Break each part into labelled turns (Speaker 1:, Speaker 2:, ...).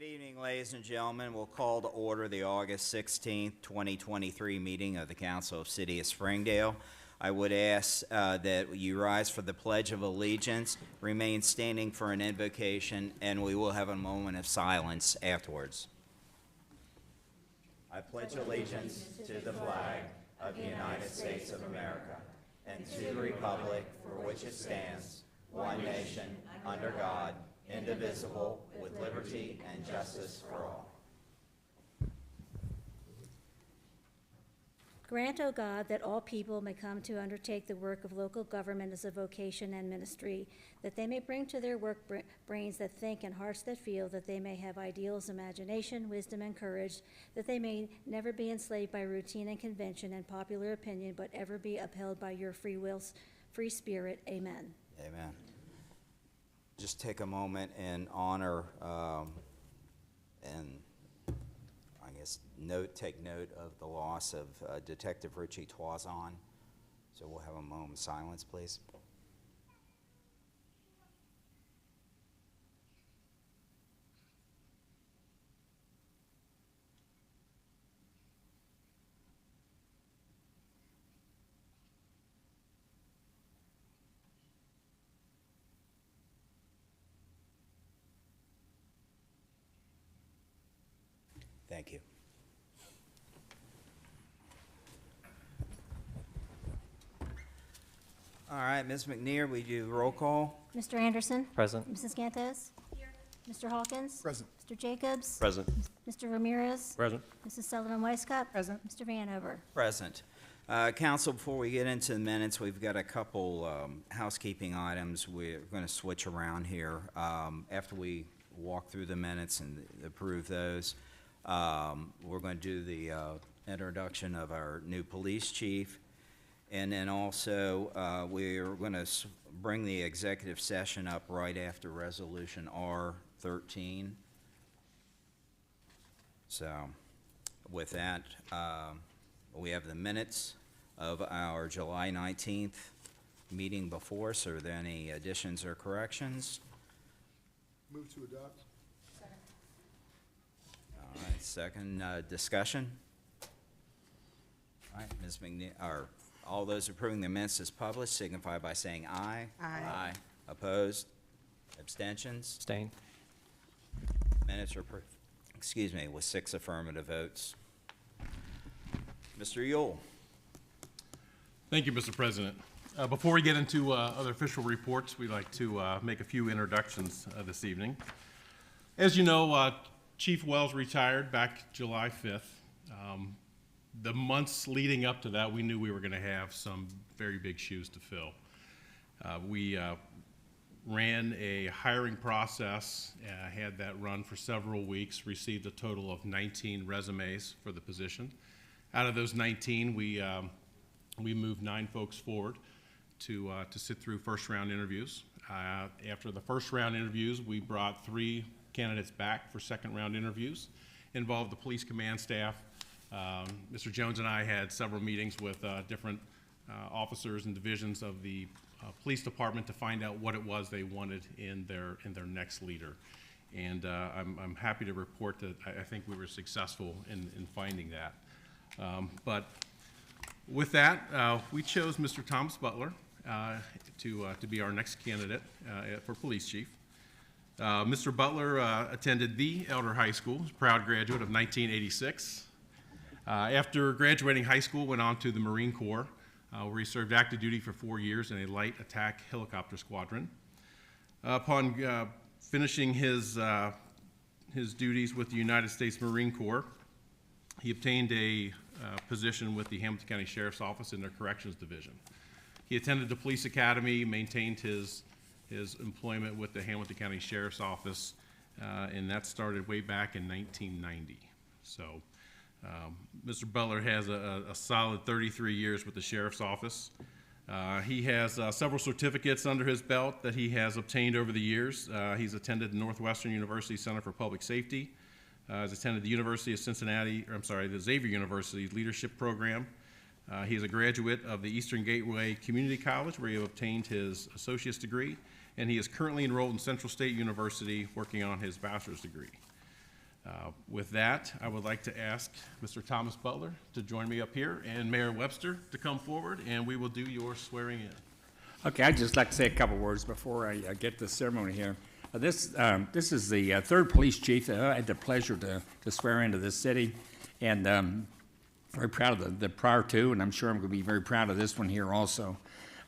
Speaker 1: Good evening, ladies and gentlemen. We'll call to order the August 16th, 2023 meeting of the Council of City of Springdale. I would ask that you rise for the Pledge of Allegiance, remain standing for an invocation, and we will have a moment of silence afterwards. I pledge allegiance to the flag of the United States of America and to the republic for which it stands, one nation, under God, indivisible, with liberty and justice for all.
Speaker 2: Grant, O God, that all people may come to undertake the work of local government as a vocation and ministry, that they may bring to their work brains that think and hearts that feel, that they may have ideals, imagination, wisdom, and courage, that they may never be enslaved by routine and convention and popular opinion, but ever be upheld by your free will, free spirit. Amen.
Speaker 1: Amen. Just take a moment and honor and I guess take note of the loss of Detective Richie Toison. So we'll have a moment of silence, please. Thank you. All right, Ms. McNear, we do roll call.
Speaker 2: Mr. Anderson?
Speaker 3: Present.
Speaker 2: Mrs. Gantes? Here. Mr. Hawkins?
Speaker 4: Present.
Speaker 2: Mr. Jacobs?
Speaker 3: Present.
Speaker 2: Mr. Ramirez?
Speaker 3: Present.
Speaker 2: Mrs. Sullivan-Weisskopf?
Speaker 4: Present.
Speaker 2: Mr. Vanover?
Speaker 1: Present. Council, before we get into the minutes, we've got a couple housekeeping items. We're going to switch around here. After we walk through the minutes and approve those, we're going to do the introduction of our new police chief. And then also, we're going to bring the executive session up right after Resolution R13. So with that, we have the minutes of our July 19th meeting before us. Are there any additions or corrections?
Speaker 4: Move to adopt.
Speaker 1: All right, second discussion. All right, Ms. McNeil, all those approving the minutes as published signify by saying aye.
Speaker 4: Aye.
Speaker 1: Opposed? Abstentions?
Speaker 3: Abstain.
Speaker 1: Minutes are approved, with 6 affirmative votes. Mr. Yule.
Speaker 5: Thank you, Mr. President. Before we get into other official reports, we'd like to make a few introductions this evening. As you know, Chief Wells retired back July 5th. The months leading up to that, we knew we were going to have some very big shoes to fill. We ran a hiring process, had that run for several weeks, received a total of 19 resumes for the position. Out of those 19, we moved 9 folks forward to sit through first-round interviews. After the first-round interviews, we brought 3 candidates back for second-round interviews, involved the police command staff. Mr. Jones and I had several meetings with different officers and divisions of the police department to find out what it was they wanted in their next leader. And I'm happy to report that I think we were successful in finding that. But with that, we chose Mr. Thomas Butler to be our next candidate for police chief. Mr. Butler attended the Elder High School, proud graduate of 1986. After graduating high school, went on to the Marine Corps, where he served active duty for 4 years in a light attack helicopter squadron. Upon finishing his duties with the United States Marine Corps, he obtained a position with the Hamilton County Sheriff's Office in their Corrections Division. He attended the Police Academy, maintained his employment with the Hamilton County Sheriff's Office, and that started way back in 1990. So Mr. Butler has a solid 33 years with the Sheriff's Office. He has several certificates under his belt that he has obtained over the years. He's attended the Northwestern University Center for Public Safety. He's attended the University of Cincinnati, the Xavier University Leadership Program. He is a graduate of the Eastern Gateway Community College, where he obtained his associate's degree, and he is currently enrolled in Central State University working on his bachelor's degree. With that, I would like to ask Mr. Thomas Butler to join me up here and Mayor Webster to come forward, and we will do your swearing in.
Speaker 3: Okay, I'd just like to say a couple words before I get the ceremony here. This is the third police chief that I had the pleasure to swear into this city, and very proud of the prior two, and I'm sure I'm going to be very proud of this one here also.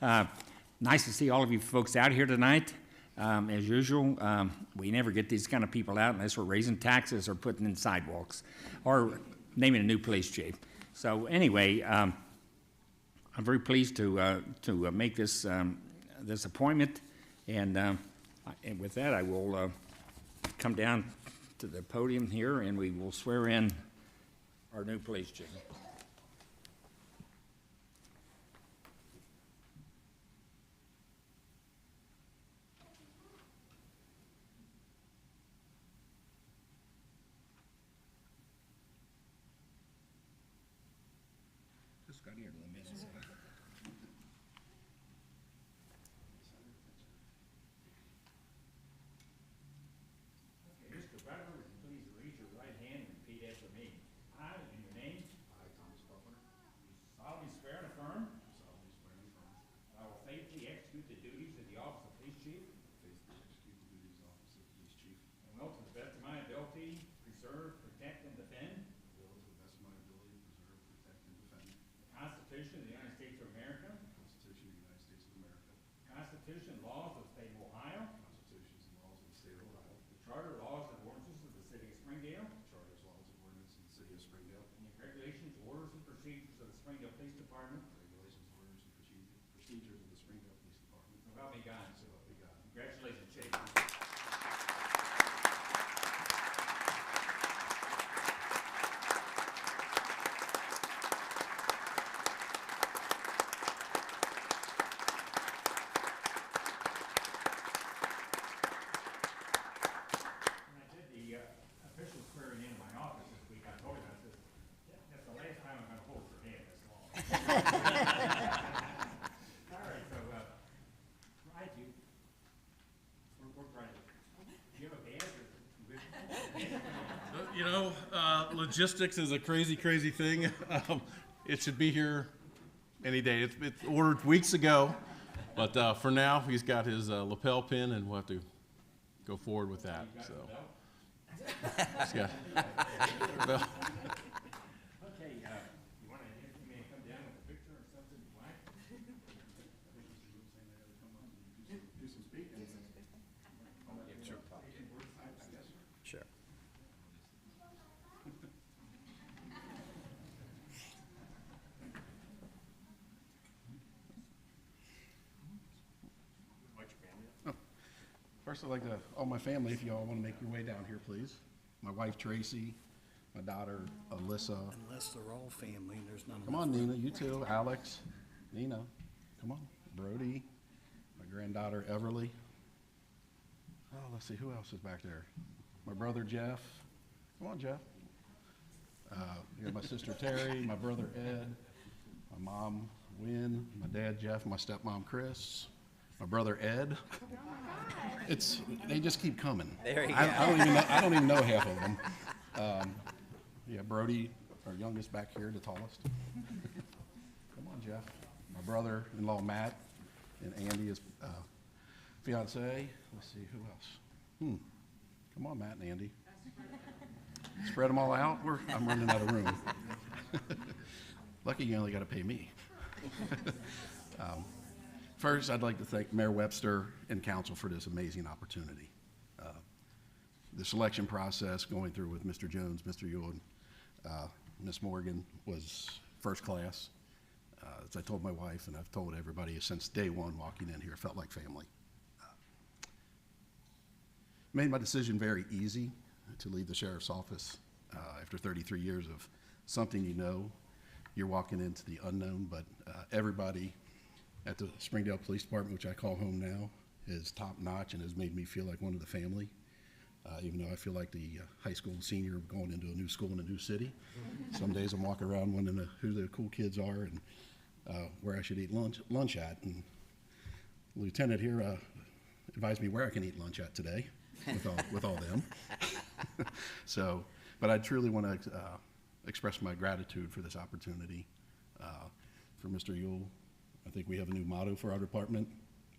Speaker 3: Nice to see all of you folks out here tonight. As usual, we never get these kind of people out unless we're raising taxes or putting in sidewalks or naming a new police chief. So anyway, I'm very pleased to make this this appointment, and with that, I will come down to the podium here, and we will swear in our new police chief. Just got here in a minute. Mr. Butler, would you please raise your right hand and repeat after me? I, in your name,
Speaker 4: I, Thomas Butler,
Speaker 3: solemnly swear and affirm
Speaker 4: solemnly swear and affirm
Speaker 3: that I will faithfully execute the duties of the office of police chief
Speaker 4: faithfully execute the duties of office of police chief,
Speaker 3: and will, to the best of my ability, preserve, protect, and defend
Speaker 4: will to the best of my ability preserve, protect, and defend
Speaker 3: the Constitution of the United States of America,
Speaker 4: the Constitution of the United States of America,
Speaker 3: the Constitution and laws of the state of Ohio,
Speaker 4: constitutions and laws of the state of Ohio,
Speaker 3: the charter, laws, and ordinances of the city of Springdale,
Speaker 4: charters, laws, and ordinances of the city of Springdale,
Speaker 3: and the regulations, orders, and procedures of the Springdale Police Department.
Speaker 4: regulations, orders, and procedures of the Springdale Police Department.
Speaker 3: So help me God.
Speaker 4: So help me God.
Speaker 3: Congratulations, Chief. When I did the official swearing in my office this week, I told him, I said, that's the last time I'm gonna hold your hand this long. All right, so, right, we're ready. Do you have a badge or?
Speaker 5: You know, logistics is a crazy, crazy thing. It should be here any day. It's ordered weeks ago, but for now, he's got his lapel pin, and we'll have to go forward with that, so. He's got- well,
Speaker 3: Okay, you wanna, you may come down with a picture or something, you like?
Speaker 4: Do some speaking.
Speaker 1: Sure.
Speaker 3: What's your family?
Speaker 4: First, I'd like to, all my family, if you all want to make your way down here, please. My wife Tracy, my daughter Alyssa.
Speaker 6: Unless they're all family, and there's none of
Speaker 4: Come on, Nina, you too. Alex, Nina, come on. Brody, my granddaughter Everly. Oh, let's see, who else is back there? My brother Jeff. Come on, Jeff. You got my sister Terry, my brother Ed, my mom Wynn, my dad Jeff, my stepmom Chris, my brother Ed. They just keep coming.
Speaker 1: There you
Speaker 4: I don't even know half of them. Yeah, Brody, our youngest back here, the tallest. Come on, Jeff. My brother-in-law Matt, and Andy is fiance. Let's see, who else? Come on, Matt and Andy. Spread them all out. I'm running out of room. Lucky you only got to pay me. First, I'd like to thank Mayor Webster and council for this amazing opportunity. The selection process going through with Mr. Jones, Mr. Ewan, Ms. Morgan was first class. As I told my wife, and I've told everybody since day one walking in here, it felt like family. Made my decision very easy to leave the sheriff's office after 33 years of something you know. You're walking into the unknown, but everybody at the Springdale Police Department, which I call home now, is top notch and has made me feel like one of the family. Even though I feel like the high school senior going into a new school in a new city. Some days I'm walking around wondering who the cool kids are and where I should eat lunch at. And the lieutenant here advised me where I can eat lunch at today with all them. So, but I truly want to express my gratitude for this opportunity. For Mr. Yule, I think we have a new motto for our department,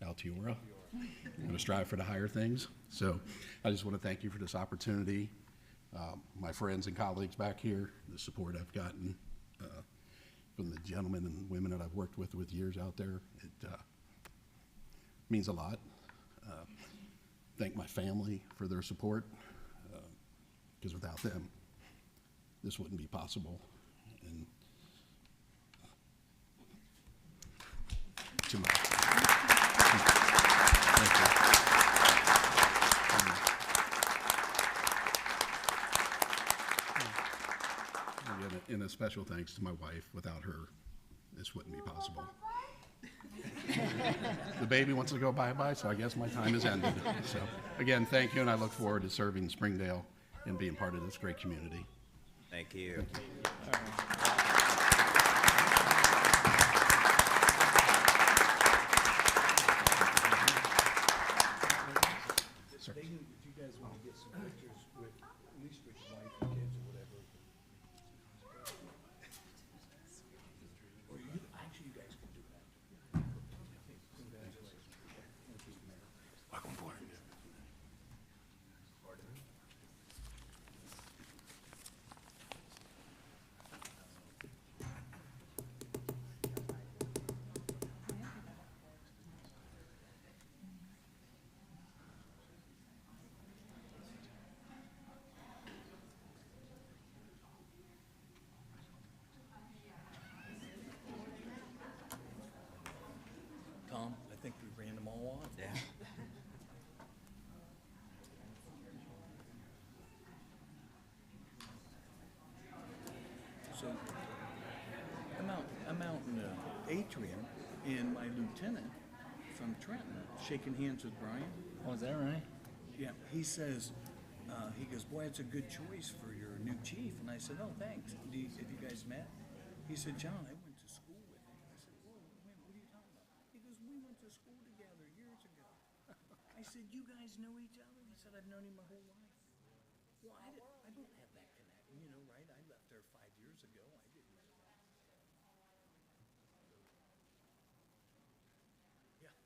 Speaker 4: Altiora. We're going to strive for the higher things. So I just want to thank you for this opportunity. My friends and colleagues back here, the support I've gotten from the gentlemen and women that I've worked with years out there, it means a lot. Thank my family for their support, because without them, this wouldn't be possible. And to my, thank you. And a special thanks to my wife. Without her, this wouldn't be possible. The baby wants to go bye-bye, so I guess my time has ended. So again, thank you, and I look forward to serving Springdale and being part of this great community.
Speaker 1: Thank you.
Speaker 6: If you guys want to get some pictures with, at least with your wife and kids or whatever. Or you, actually, you guys can do that. Congratulations. Welcome aboard. Tom, I think we ran them all off.
Speaker 1: Yeah.
Speaker 6: So, I'm out in the atrium, and my lieutenant from Trenton shaking hands with Brian.
Speaker 3: Oh, is that right?
Speaker 6: Yeah, he says, he goes, boy, it's a good choice for your new chief. And I said, oh, thanks. Have you guys met? He said, John, I went to school with him. I said, whoa, what are you talking about? He goes, we went to school together years ago. I said, you guys know each other? He said, I've known him my whole life. Well, I don't have that connection, you know, right? I left there 5 years ago. I didn't know that. Yeah,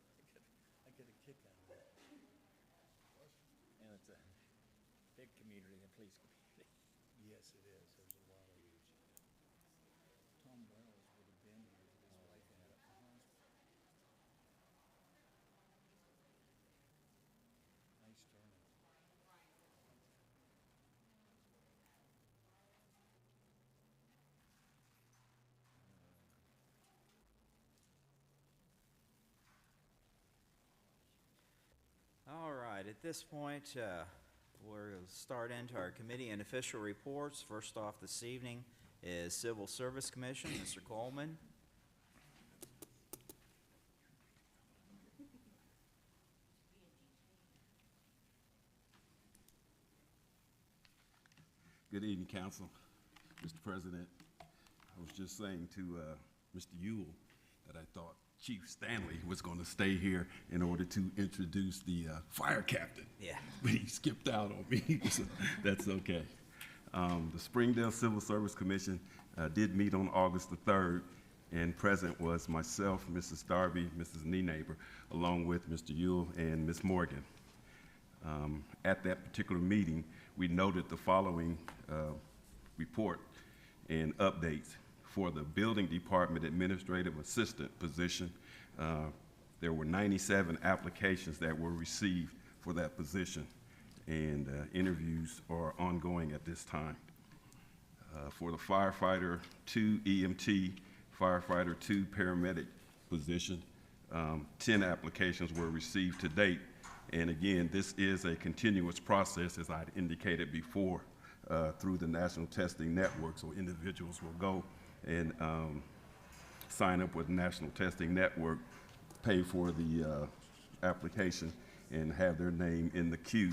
Speaker 6: I get a kick out of that.
Speaker 3: And it's a big community, a police community.
Speaker 6: Yes, it is. There's a lot of huge. Tom Wells would have been here with his wife and at the hospital. Nice turnout.
Speaker 1: All right, at this point, we'll start into our committee and official reports. First off this evening is Civil Service Commission, Mr. Coleman.
Speaker 7: Good evening, Council. Mr. President, I was just saying to Mr. Yule that I thought Chief Stanley was going to stay here in order to introduce the fire captain.
Speaker 1: Yeah.
Speaker 7: But he skipped out on me, so that's okay. The Springdale Civil Service Commission did meet on August the 3rd, and present was myself, Mrs. Darby, Mrs. Nienaber, along with Mr. Yule and Ms. Morgan. At that particular meeting, we noted the following report and updates. For the Building Department Administrative Assistant position, there were 97 applications that were received for that position, and interviews are ongoing at this time. For the Firefighter 2 EMT, Firefighter 2 Paramedic position, 10 applications were received to date. And again, this is a continuous process, as I indicated before, through the National Testing Network. So individuals will go and sign up with the National Testing Network, pay for the application, and have their name in the queue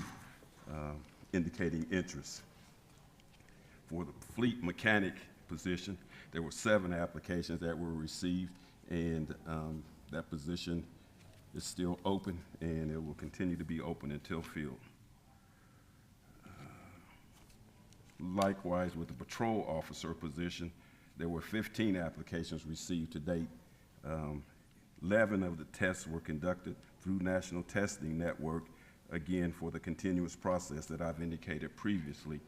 Speaker 7: indicating interest. For the fleet mechanic position, there were 7 applications that were received, and that position is still open, and it will continue to be open until filled. Likewise, with the patrol officer position, there were 15 applications received to date. 11 of the tests were conducted through National Testing Network, again, for the continuous process that I've indicated previously.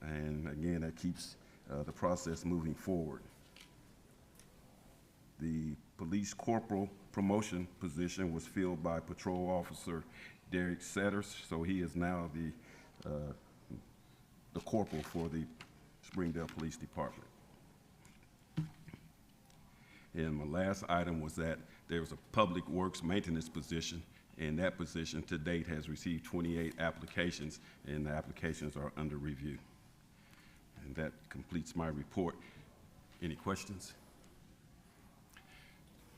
Speaker 7: And again, that keeps the process moving forward. The police corporal promotion position was filled by Patrol Officer Derek Setters, so he is now the corporal for the Springdale Police Department. And my last item was that there was a public works maintenance position, and that position to date has received 28 applications, and the applications are under review. And that completes my report. Any questions?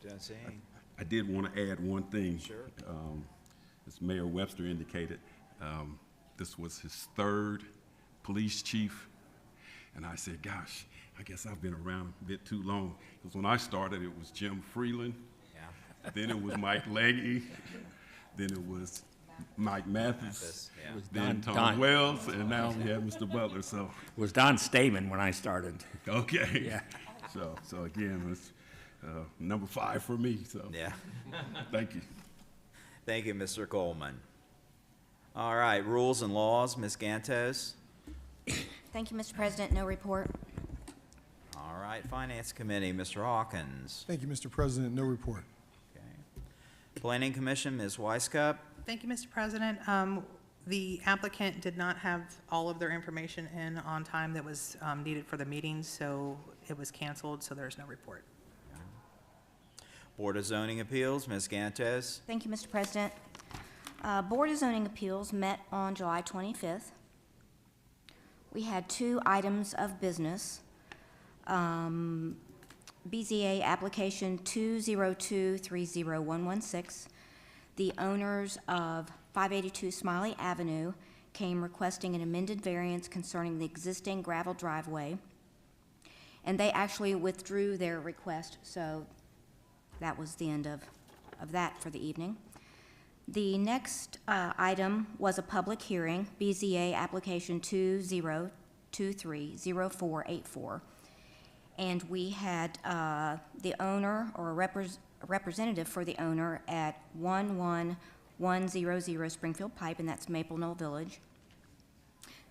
Speaker 1: Don't see any.
Speaker 7: I did want to add one thing.
Speaker 1: Sure.
Speaker 7: As Mayor Webster indicated, this was his third police chief. And I said, gosh, I guess I've been around a bit too long. Because when I started, it was Jim Freeland.
Speaker 1: Yeah.
Speaker 7: Then it was Mike Legge. Then it was Mike Mathis.
Speaker 1: Yeah.
Speaker 7: Then
Speaker 3: Don-
Speaker 7: Tom Wells. And now we have Mr. Butler. So,
Speaker 3: It was Don Stamen when I started.
Speaker 7: okay.
Speaker 3: Yeah.
Speaker 7: So again, it's number 5 for me. So
Speaker 1: Yeah.
Speaker 7: thank you.
Speaker 1: Thank you, Mr. Coleman. All right, rules and laws, Ms. Gantos.
Speaker 8: Thank you, Mr. President. No report.
Speaker 1: All right, Finance Committee, Mr. Hawkins.
Speaker 9: Thank you, Mr. President. No report.
Speaker 1: Okay. Planning Commission, Ms. Weisskopf.
Speaker 10: Thank you, Mr. President. The applicant did not have all of their information in on time that was needed for the meeting, so it was canceled, so there's no report.
Speaker 1: Board of Zoning Appeals, Ms. Gantos.
Speaker 8: Thank you, Mr. President. Board of Zoning Appeals met on July 25th. We had 2 items of business. BZA application 202-30116. The owners of 582 Smiley Avenue came requesting an amended variance concerning the existing gravel driveway. And they actually withdrew their request, so that was the end of that for the evening. The next item was a public hearing, BZA application 2023-0484. And we had the owner or a representative for the owner at 11100 Springfield Pipe, and that's Maple Knoll Village.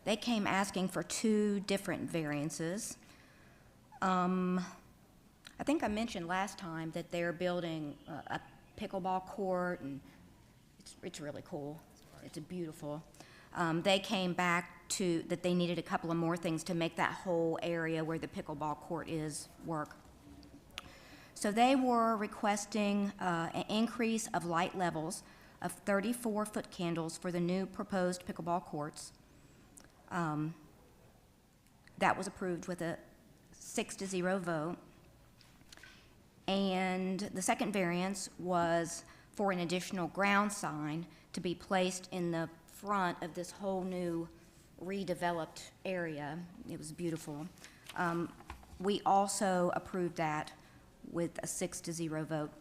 Speaker 8: They came asking for 2 different variances. I think I mentioned last time that they're building a pickleball court, and it's really cool. It's beautiful. They came back to that they needed a couple of more things to make that whole area where the pickleball court is work. So they were requesting an increase of light levels of 34-foot candles for the new proposed pickleball courts. That was approved with a 6-0 vote. And the second variance was for an additional ground sign to be placed in the front of this whole new redeveloped area. It was beautiful. We also approved that with a 6-0 vote.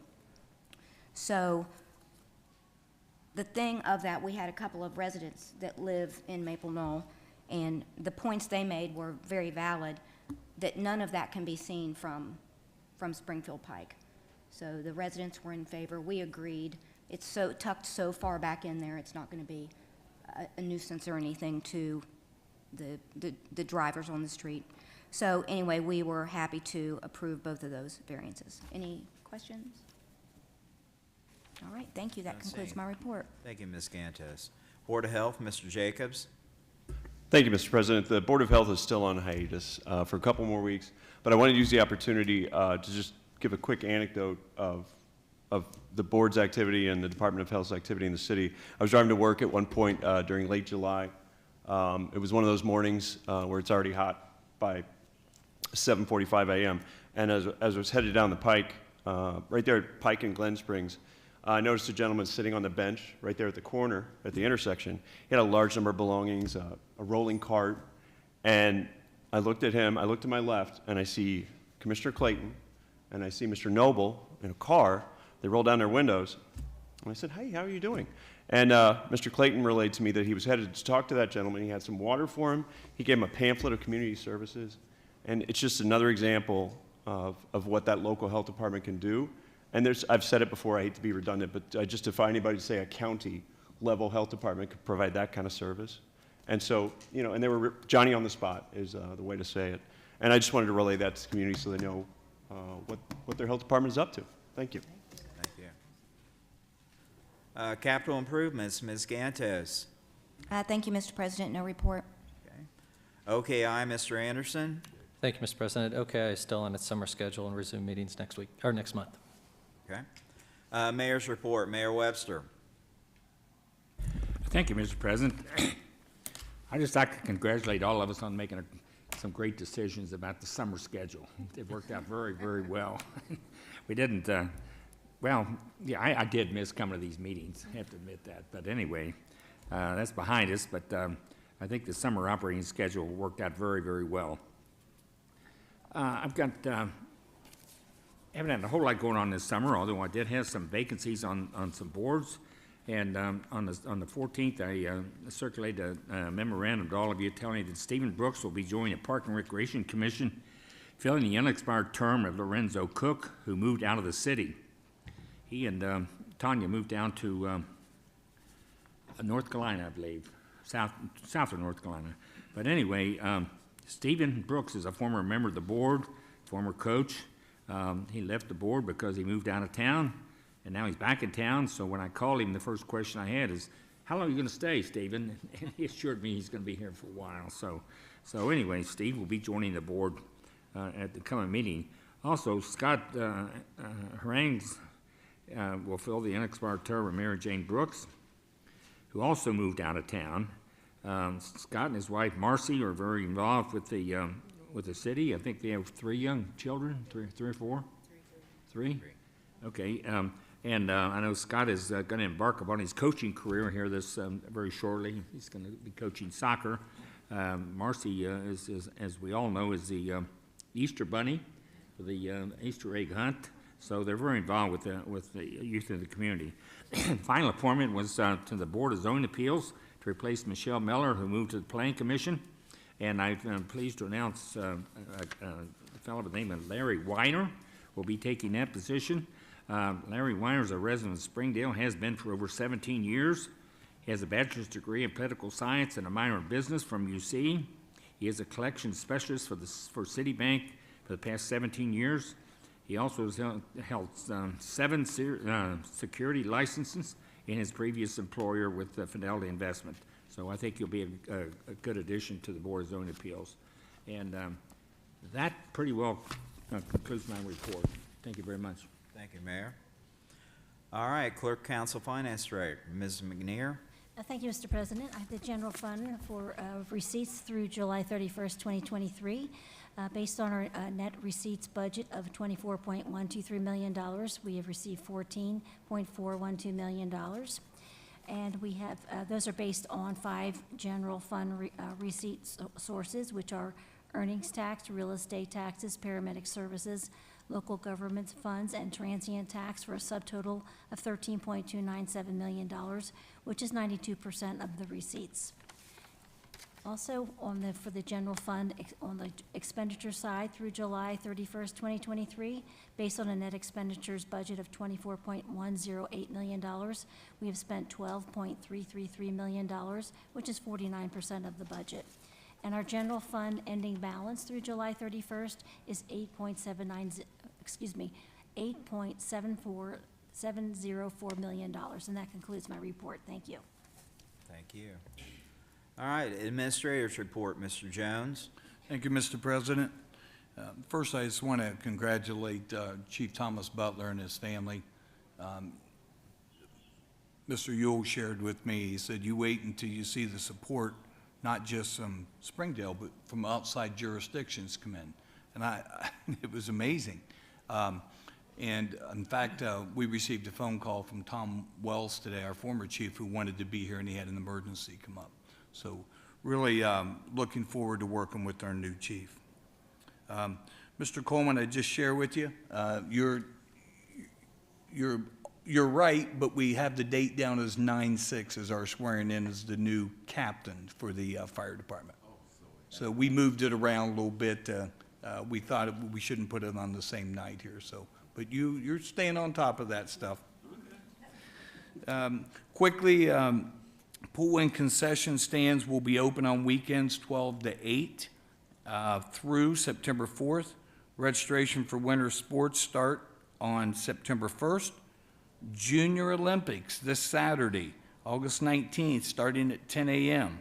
Speaker 8: So the thing of that, we had a couple of residents that live in Maple Knoll, and the points they made were very valid, that none of that can be seen from Springfield Pike. So the residents were in favor. We agreed. It's so tucked so far back in there, it's not going to be a nuisance or anything to the drivers on the street. So anyway, we were happy to approve both of those variances. Any questions? All right, thank you. That concludes my report.
Speaker 1: Thank you, Ms. Gantos. Board of Health, Mr. Jacobs.
Speaker 11: Thank you, Mr. President. The Board of Health is still on hiatus for a couple more weeks, but I wanted to use the opportunity to just give a quick anecdote of the board's activity and the Department of Health's activity in the city. I was driving to work at one point during late July. It was one of those mornings where it's already hot by 7:45 a.m. And as I was headed down the Pike, right there at Pike and Glen Springs, I noticed a gentleman sitting on the bench right there at the corner, at the intersection. He had a large number of belongings, a rolling cart, and I looked at him, I looked to my left, and I see Commissioner Clayton, and I see Mr. Noble in a car. They roll down their windows, and I said, "Hey, how are you doing?" And Mr. Clayton relayed to me that he was headed to talk to that gentleman. He had some water for him. He gave him a pamphlet of community services. And it's just another example of what that local health department can do. And I've said it before, I hate to be redundant, but just to find anybody to say a county level health department could provide that kind of service. And so, you know, and they were, Johnny on the spot is the way to say it. And I just wanted to relay that to the community so they know what their health department is up to. Thank you.
Speaker 1: Thank you. Capital improvements, Ms. Gantos.
Speaker 8: Thank you, Mr. President. No report.
Speaker 1: Okay. OKI, Mr. Anderson.
Speaker 9: Thank you, Mr. President. OKI is still on its summer schedule and resume meetings next week, or next month.
Speaker 1: Okay. Mayor's report, Mayor Webster.
Speaker 3: Thank you, Mr. President. I'd just like to congratulate all of us on making some great decisions about the summer schedule. It worked out very, very well. We didn't, well, yeah, I did miss coming to these meetings, I have to admit that. But anyway, that's behind us, but I think the summer operating schedule worked out very, very well. I've got, haven't had a whole lot going on this summer, although I did have some vacancies on some boards. And on the 14th, I circulated a memorandum to all of you telling you that Stephen Brooks will be joining the Park and Recreation Commission, filling the unexpired term of Lorenzo Cook, who moved out of the city. He and Tanya moved down to North Carolina, I believe, south of North Carolina. But anyway, Stephen Brooks is a former member of the board, former coach. He left the board because he moved out of town. And now he's back in town, so when I called him, the first question I had is, how long are you going to stay, Stephen? And he assured me he's going to be here for a while. So anyway, Steve will be joining the board at the coming meeting. Also, Scott Harangues will fill the unexpired term of Mary Jane Brooks, who also moved out of town. Scott and his wife, Marcy, are very involved with the city. I think they have 3 young children, three or four? Three? Okay. And I know Scott is going to embark upon his coaching career here very shortly. He's going to be coaching soccer. Marcy, is, as we all know, is the Easter Bunny for the Easter egg hunt. So they're very involved with the youth in the community. Final appointment was to the Board of Zoning Appeals to replace Michelle Miller, who moved to the Planning Commission. And I'm pleased to announce a fellow by the name of Larry Weiner will be taking that position. Larry Weiner is a resident of Springdale, has been for over 17 years. He has a bachelor's degree in political science and a minor in business from UC. He is a collections specialist for Citibank for the past 17 years. He also has held 7 security licenses in his previous employer with Fidelity Investment. So I think he'll be a good addition to the Board of Zoning Appeals. And that pretty well concludes my report. Thank you very much.
Speaker 1: Thank you, Mayor. All right, Clerk, Council, Finance Director, Ms. McNear.
Speaker 2: Thank you, Mr. President. I have the general fund for receipts through July 31st, 2023. Based on our net receipts budget of $24.123 million, we have received $14.412 million. And we have, those are based on 5 general fund receipt sources, which are earnings tax, real estate taxes, paramedic services, local government funds, and transient tax for a subtotal of $13.297 million, which is 92% of the receipts. Also, for the general fund, on the expenditure side, through July 31st, 2023, based on a net expenditures budget of $24.108 million, we have spent $12.333 million, which is 49% of the budget. And our general fund ending balance through July 31st is $8.704 million. And that concludes my report. Thank you.
Speaker 1: Thank you. All right, Administrator's report, Mr. Jones.
Speaker 6: Thank you, Mr. President. First, I just want to congratulate Chief Thomas Butler and his family. Mr. Yule shared with me, he said, you wait until you see the support, not just from Springdale, but from outside jurisdictions come in. And it was amazing. And in fact, we received a phone call from Tom Wells today, our former chief, who wanted to be here, and he had an emergency come up. So really looking forward to working with our new chief. Mr. Coleman, I just share with you, your you're right, but we have the date down as 9/6 as our swearing in as the new captain for the fire department. So we moved it around a little bit. We thought we shouldn't put it on the same night here, so, but you're staying on top of that stuff. Quickly, pool and concession stands will be open on weekends 12 to 8 through September 4th. Registration for winter sports start on September 1st. Junior Olympics this Saturday, August 19th, starting at 10 a.m.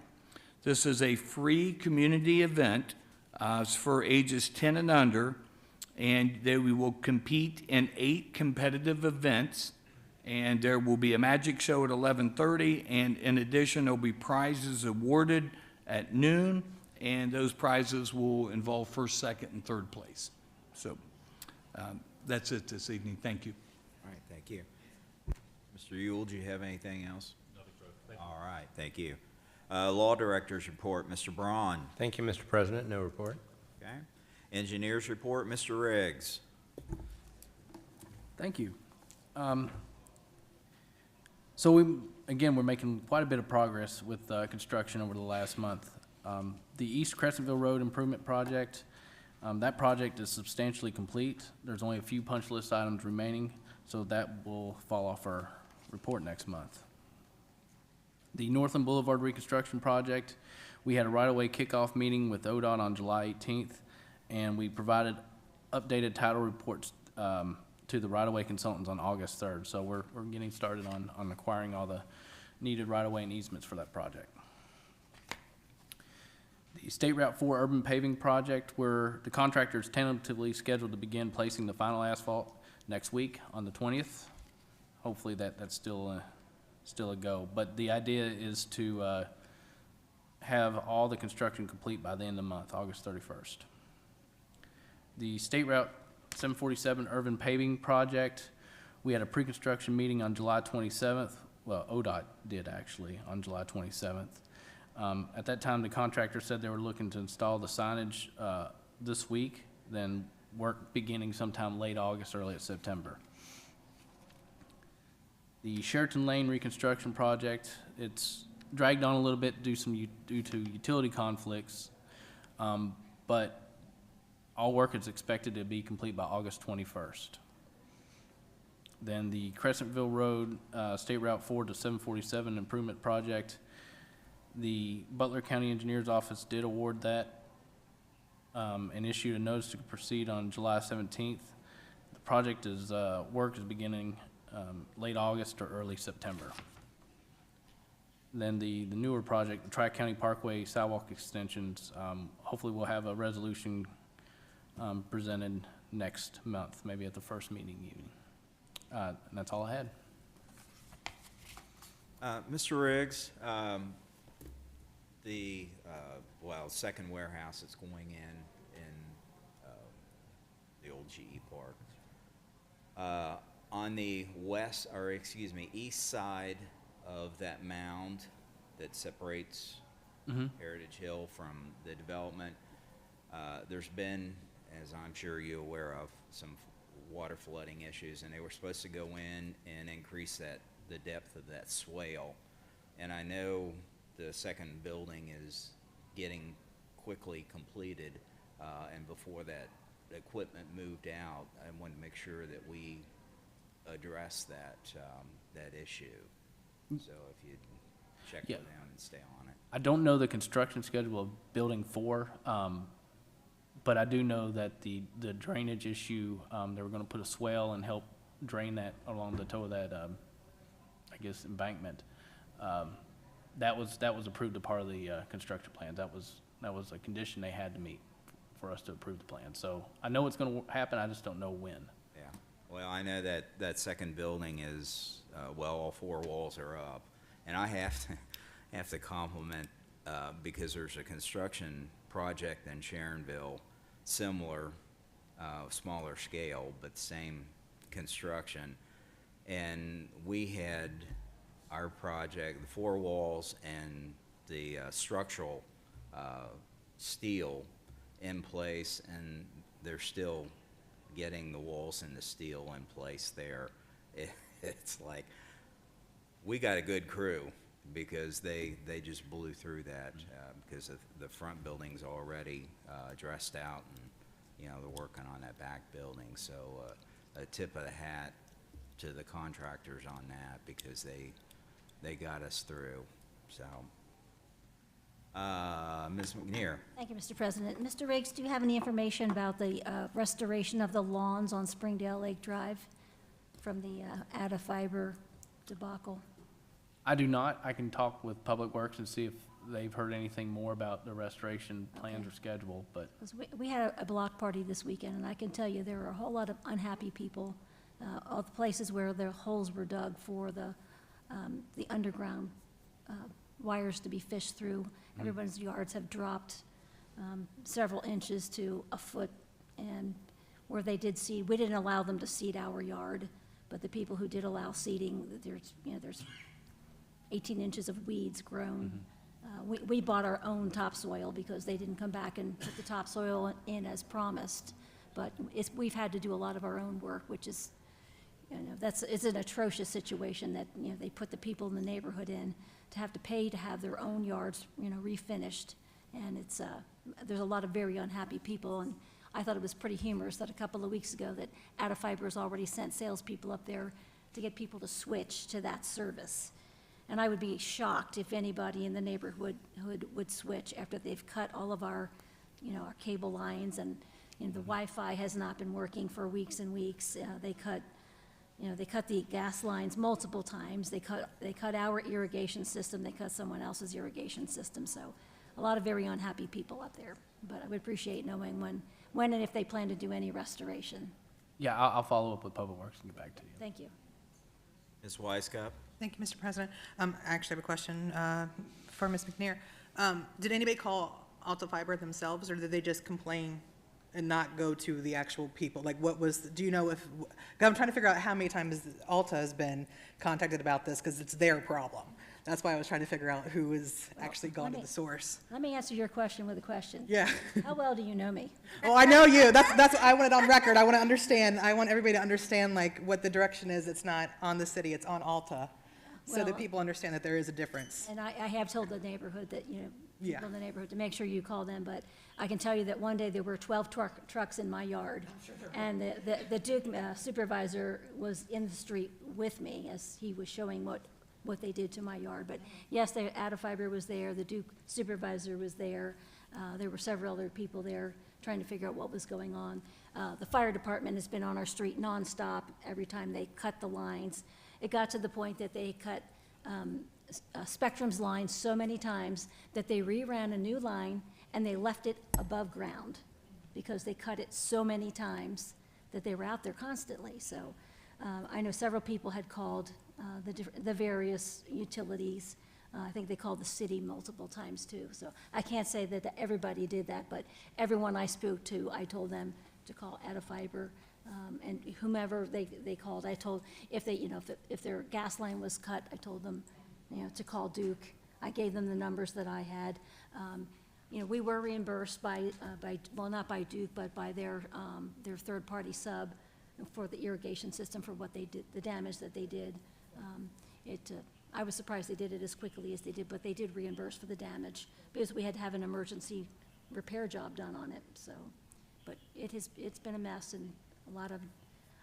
Speaker 6: This is a free community event. It's for ages 10 and under, and we will compete in 8 competitive events. And there will be a magic show at 11:30, and in addition, there'll be prizes awarded at noon, and those prizes will involve first, second, and third place. So that's it this evening. Thank you.
Speaker 1: All right, thank you. Mr. Yule, do you have anything else? Nothing, President. All right, thank you. Law Director's report, Mr. Braun.
Speaker 12: Thank you, Mr. President. No report.
Speaker 1: Okay. Engineers report, Mr. Riggs.
Speaker 13: Thank you. So we're making quite a bit of progress with construction over the last month. The East Crescentville Road Improvement Project, that project is substantially complete. There's only a few punch list items remaining, so that will fall off our report next month. The Northland Boulevard Reconstruction Project, we had a right-of-way kickoff meeting with ODOT on July 18th, and we provided updated title reports to the right-of-way consultants on August 3rd. So we're getting started on acquiring all the needed right-of-way and easements for that project. The State Route 4 Urban Paving Project, where the contractor is tentatively scheduled to begin placing the final asphalt next week on the 20th. Hopefully that's still a go. But the idea is to have all the construction complete by the end of the month, August 31st. The State Route 747 Urban Paving Project, we had a pre-construction meeting on July 27th. Well, ODOT did actually on July 27th. At that time, the contractor said they were looking to install the signage this week, then work beginning sometime late August, early September. The Sheraton Lane Reconstruction Project, it's dragged on a little bit due to utility conflicts, but all work is expected to be complete by August 21st. Then the Crescentville Road State Route 4 to 747 Improvement Project, the Butler County Engineers Office did award that and issued a notice to proceed on July 17th. The project is, work is beginning late August or early September. Then the newer project, the Tri-County Parkway Sidewalk Extensions, hopefully we'll have a resolution presented next month, maybe at the first meeting evening. And that's all I had.
Speaker 1: Mr. Riggs, the second warehouse that's going in the old GE Park. On the east side of that mound that separates Heritage Hill from the development, there's been, as I'm sure you're aware of, some water flooding issues, and they were supposed to go in and increase the depth of that swale. And I know the second building is getting quickly completed, and before that equipment moved out, I wanted to make sure that we address that issue. So if you'd check with them and stay on it.
Speaker 13: I don't know the construction schedule of Building 4, but I do know that the drainage issue, they were going to put a swale and help drain that along the toe of that, I guess, embankment. That was approved as part of the construction plan. That was a condition they had to meet for us to approve the plan. So I know it's going to happen. I just don't know when.
Speaker 1: Yeah. Well, I know that second building is all 4 walls are up, and I have to compliment because there's a construction project in Sharonville, similar, smaller scale, but same construction, and we had our project, the 4 walls and the structural steel in place, and they're still getting the walls and the steel in place there. it's like, we got a good crew, because they just blew through that, because the front building's already dressed out, and, you know, they're working on that back building. So a tip of the hat to the contractors on that, because they got us through. So, Ms. McNear.
Speaker 2: Thank you, Mr. President. Mr. Riggs, do you have any information about the restoration of the lawns on Springdale Lake Drive from the Fiber debacle?
Speaker 13: I do not. I can talk with Public Works and see if they've heard anything more about the restoration plans or schedule, but
Speaker 2: 'Cause we had a block party this weekend, and I can tell you there were a whole lot of unhappy people. All the places where their holes were dug for the underground wires to be fished through. Everyone's yards have dropped several inches to a foot, and where they did seed, we didn't allow them to seed our yard, but the people who did allow seeding, there's 18 inches of weeds grown. We bought our own topsoil because they didn't come back and put the topsoil in as promised. But we've had to do a lot of our own work, which is, you know, it's an atrocious situation that, you know, they put the people in the neighborhood in to have to pay to have their own yards, you know, refinished. And it's, there's a lot of very unhappy people. And I thought it was pretty humorous that a couple of weeks ago that Fiber has already sent salespeople up there to get people to switch to that service. And I would be shocked if anybody in the neighborhood would switch after they've cut all of our, you know, our cable lines, and, you know, the Wi-Fi has not been working for weeks and weeks. They cut the gas lines multiple times. They cut our irrigation system. They cut someone else's irrigation system. So a lot of very unhappy people up there. But I would appreciate knowing when and if they plan to do any restoration.
Speaker 13: yeah, I'll follow up with Public Works and get back to you.
Speaker 2: Thank you.
Speaker 1: Ms. Weisskopf?
Speaker 10: Thank you, Mr. President. I actually have a question for Ms. McNear. Did anybody call Alta Fiber themselves, or did they just complain and not go to the actual people? Like, do you know if, 'cause I'm trying to figure out how many times Alta has been contacted about this, because it's their problem. That's why I was trying to figure out who has actually gone to the source.
Speaker 2: Let me answer your question with a question.
Speaker 10: Yeah.
Speaker 2: How well do you know me?
Speaker 10: Oh, I know you. That's what I wanted on record. I want to understand. I want everybody to understand, like, what the direction is. It's not on the city, it's on Alta. So that
Speaker 2: Well-
Speaker 10: people understand that there is a difference.
Speaker 2: And I have told the neighborhood that, you know,
Speaker 10: Yeah.
Speaker 2: people in the neighborhood to make sure you call them, but I can tell you that one day there were 12 trucks in my yard. And the Duke supervisor was in the street with me as he was showing what they did to my yard. But yes, the Fiber was there, the Duke supervisor was there. There were several other people there trying to figure out what was going on. The fire department has been on our street nonstop every time they cut the lines. It got to the point that they cut Spectrum's line so many times that they reran a new line and they left it above ground because they cut it so many times that they were out there constantly. So I know several people had called the various utilities. I think they called the city multiple times too. So I can't say that everybody did that, but everyone I spoke to, I told them to call Fiber. And whomever they called, I told, if their gas line was cut, I told them, you know, to call Duke. I gave them the numbers that I had. You know, we were reimbursed well, not by Duke, but by their third-party sub for the irrigation system for what they did, the damage that they did. I was surprised they did it as quickly as they did, but they did reimburse for the damage because we had to have an emergency repair job done on it, so. But it's been a mess and a lot of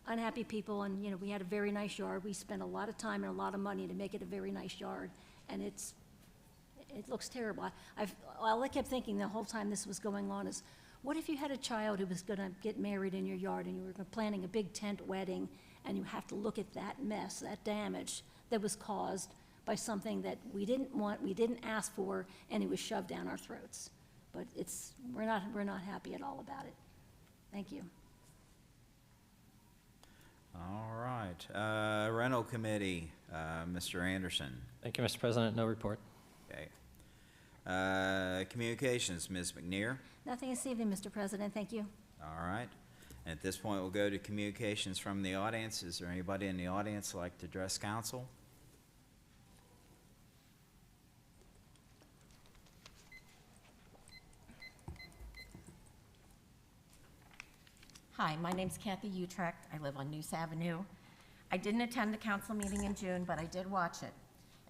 Speaker 2: unhappy people, and, you know, we had a very nice yard. We spent a lot of time and a lot of money to make it a very nice yard, and it looks terrible. All I kept thinking the whole time this was going on is, what if you had a child who was gonna get married in your yard and you were planning a big tent wedding, and you have to look at that mess, that damage that was caused by something that we didn't want, we didn't ask for, and it was shoved down our throats. But we're not happy at all about it. Thank you.
Speaker 1: All right. Rental Committee, Mr. Anderson.
Speaker 9: Thank you, Mr. President. No report.
Speaker 1: Okay. Communications, Ms. McNear.
Speaker 2: Nothing this evening, Mr. President. Thank you.
Speaker 1: All right. At this point, we'll go to communications from the audience. Is there anybody in the audience like to address council?
Speaker 14: Hi, my name's Kathy Utrecht. I live on Noose Avenue. I didn't attend the council meeting in June, but I did watch it.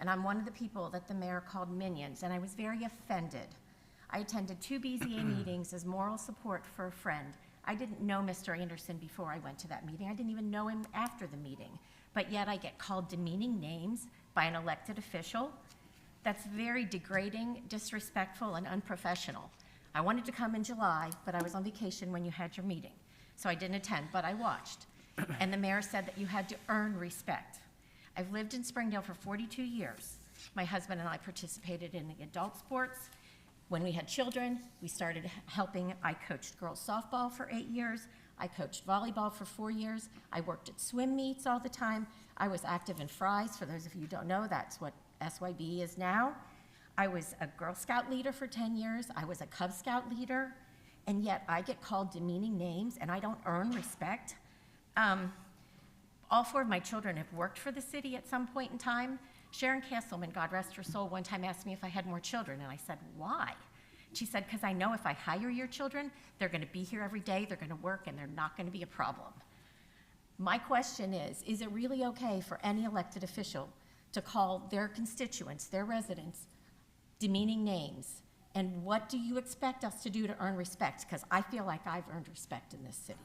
Speaker 14: And I'm one of the people that the mayor called minions, and I was very offended. I attended 2 BZA meetings as moral support for a friend. I didn't know Mr. Anderson before I went to that meeting. I didn't even know him after the meeting. But yet I get called demeaning names by an elected official. That's very degrading, disrespectful, and unprofessional. I wanted to come in July, but I was on vacation when you had your meeting. So I didn't attend, but I watched. And the mayor said that you had to earn respect. I've lived in Springdale for 42 years. My husband and I participated in the adult sports. When we had children, we started helping. I coached girls softball for 8 years. I coached volleyball for 4 years. I worked at swim meets all the time. I was active in Fry's. For those of you who don't know, that's what SYB is now. I was a Girl Scout leader for 10 years. I was a Cub Scout leader. And yet I get called demeaning names and I don't earn respect. All 4 of my children have worked for the city at some point in time. Sharon Castleman, God rest her soul, one time asked me if I had more children, and I said, why? She said, because I know if I hire your children, they're going to be here every day, they're going to work, and they're not going to be a problem. My question is it really okay for any elected official to call their constituents, their residents, demeaning names? And what do you expect us to do to earn respect? Because I feel like I've earned respect in this city.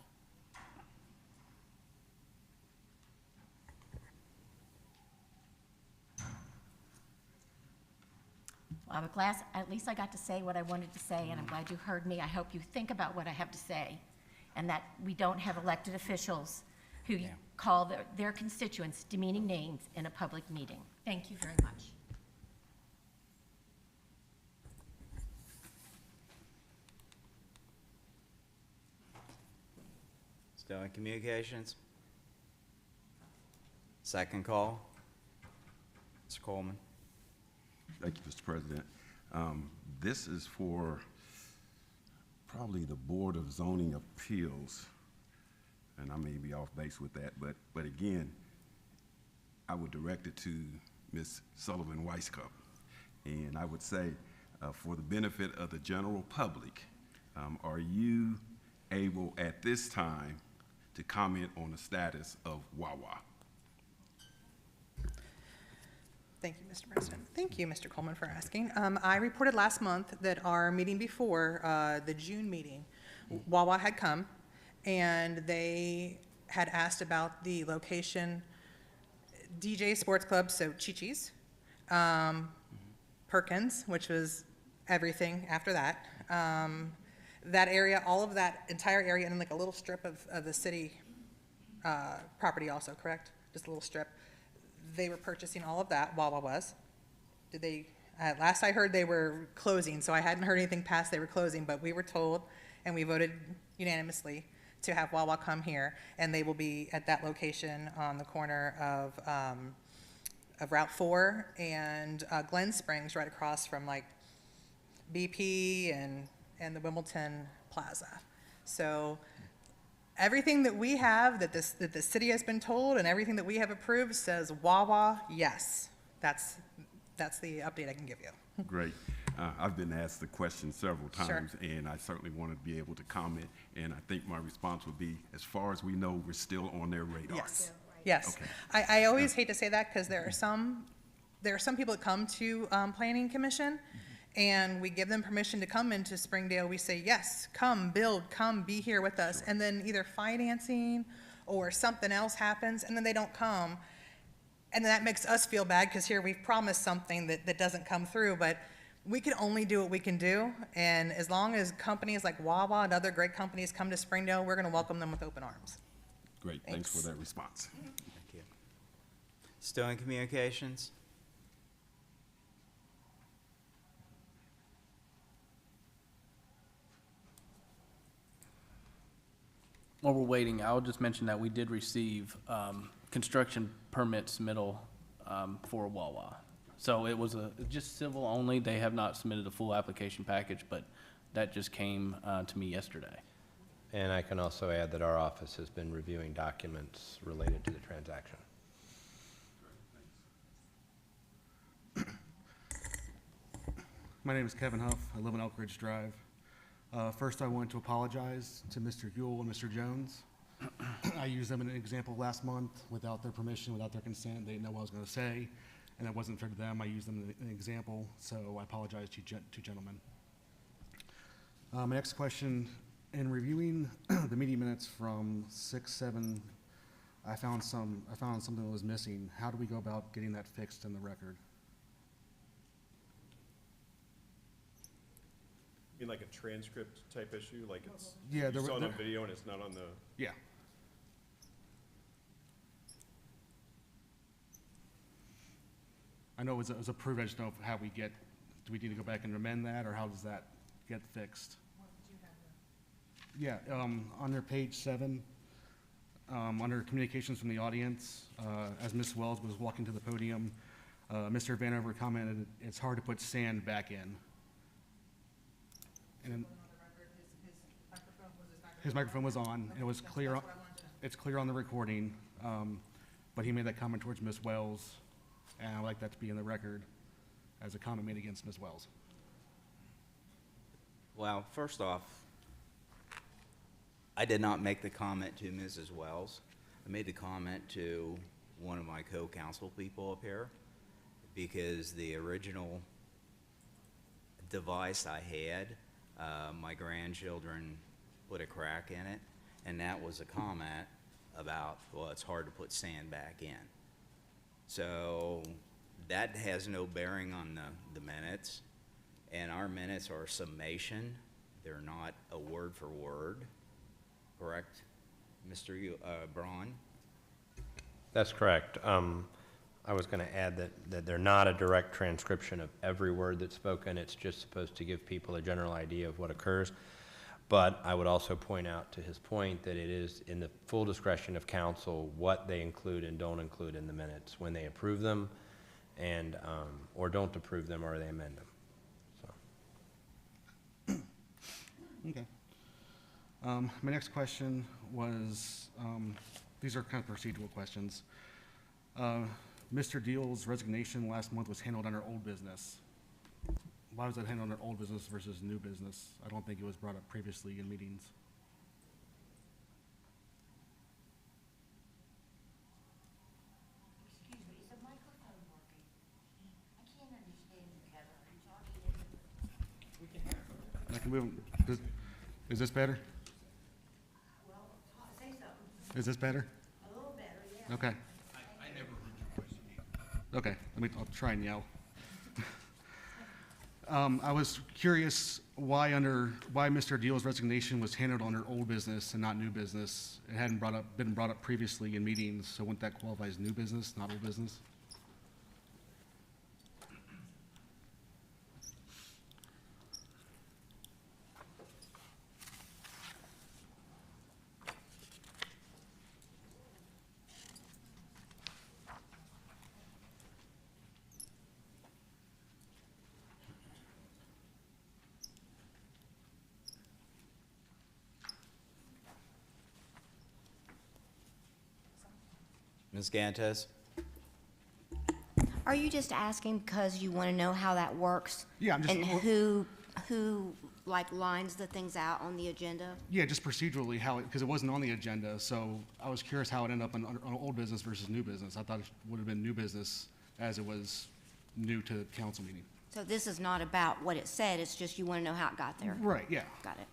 Speaker 14: Well, I'm glad at least I got to say what I wanted to say, and I'm glad you heard me. I hope you think about what I have to say, and that we don't have elected officials who call their constituents demeaning names in a public meeting. Thank you very much.
Speaker 1: Still in communications? Second call. Mr. Coleman.
Speaker 7: Thank you, Mr. President. This is for probably the Board of Zoning Appeals, and I may be off base with that, but again, I would direct it to Ms. Sullivan Weisskopf, and I would say, for the benefit of the general public, are you able at this time to comment on the status of Wawa?
Speaker 10: Thank you, Mr. President. Thank you, Mr. Coleman, for asking. I reported last month that our meeting before, the June meeting, Wawa had come, and they had asked about the location, DJ Sports Club, so Chi-Chi's, Perkins, which was everything after that. That area, all of that entire area, and then like a little strip of the city property also, correct? Just a little strip. They were purchasing all of that, Wawa was. Did they, last I heard they were closing, so I hadn't heard anything past they were closing, but we were told, and we voted unanimously to have Wawa come here, and they will be at that location on the corner of Route 4 and Glen Springs, right across from like BP and the Wimbledon Plaza. So everything that we have, that the city has been told, and everything that we have approved says Wawa, yes. That's the update I can give you.
Speaker 7: Great. I've been asked the question several
Speaker 10: Sure.
Speaker 7: times, and I certainly want to be able to comment, and I think my response would be, as far as we know, we're still on their radar.
Speaker 10: Yes, yes.
Speaker 7: Okay.
Speaker 10: I always hate to say that because there are some people that come to Planning Commission, and we give them permission to come into Springdale. We say, yes, come, build, come, be here with us. And then either financing or something else happens, and then they don't come. And then that makes us feel bad because here we've promised something that doesn't come through. But we can only do what we can do. And as long as companies like Wawa and other great companies come to Springdale, we're going to welcome them with open arms.
Speaker 7: Great. Thanks for that response.
Speaker 1: Thank you. Still in communications?
Speaker 13: While we're waiting, I'll just mention that we did receive construction permit submittal for Wawa. So it was just civil only. They have not submitted a full application package, but that just came to me yesterday.
Speaker 12: And I can also add that our office has been reviewing documents related to the transaction.
Speaker 15: My name is Kevin Huff. I live on Elk Ridge Drive. First, I want to apologize to Mr. Huell and Mr. Jones. I used them in an example last month without their permission, without their consent. They didn't know what I was going to say, and it wasn't fair to them. I used them in an example, so I apologize to you two gentlemen. My next question, in reviewing the meeting minutes from 6/7, I found something that was missing. How do we go about getting that fixed in the record?
Speaker 11: You mean like a transcript type issue, like it's,
Speaker 15: Yeah,
Speaker 11: you saw it on video and it's not on the?
Speaker 15: Yeah. I know it was approved, I just don't know how we get, do we need to go back and amend that, or how does that get fixed? Yeah, under page 7, under communications from the audience, as Ms. Wells was walking to the podium, Mr. Vanover commented, it's hard to put sand back in. And his microphone was on, and it was clear, it's clear on the recording, but he made that comment towards Ms. Wells, and I'd like that to be in the record as a comment made against Ms. Wells.
Speaker 1: Well, first off, I did not make the comment to Mrs. Wells. I made the comment to one of my co-counsel people up here, because the original device I had, my grandchildren put a crack in it, and that was a comment about, well, it's hard to put sand back in. So that has no bearing on the minutes, and our minutes are summation. They're not a word for word, correct, Mr. Braun?
Speaker 12: That's correct. I was going to add that they're not a direct transcription of every word that's spoken. It's just supposed to give people a general idea of what occurs. But I would also point out to his point that it is in the full discretion of council what they include and don't include in the minutes when they approve them, and or don't approve them, or they amend them. So.
Speaker 15: Okay. My next question was, these are kind of procedural questions. Mr. Deal's resignation last month was handled under old business. Why was that handled under old business versus new business? I don't think it was brought up previously in meetings.
Speaker 16: Excuse me, is the microphone working? I can't understand you, Kevin. Are you talking?
Speaker 15: I can move, is this better?
Speaker 16: Well, say something.
Speaker 15: Is this better?
Speaker 16: A little better, yeah.
Speaker 15: Okay.
Speaker 5: I never heard your question either.
Speaker 15: Okay, I'll try and yell. I was curious why Mr. Deal's resignation was handled under old business and not new business. It hadn't been brought up previously in meetings, so wouldn't that qualify as new business, not old business?
Speaker 1: Ms. Gantes?
Speaker 8: Are you just asking because you want to know how that works?
Speaker 15: Yeah, I'm just.
Speaker 8: And who like lines the things out on the agenda?
Speaker 15: Yeah, just procedurally how because it wasn't on the agenda, so I was curious how it ended up on old business versus new business. I thought it would have been new business as it was new to the council meeting.
Speaker 8: So this is not about what it said, it's just you want to know how it got there?
Speaker 15: Right, yeah.
Speaker 8: Got it.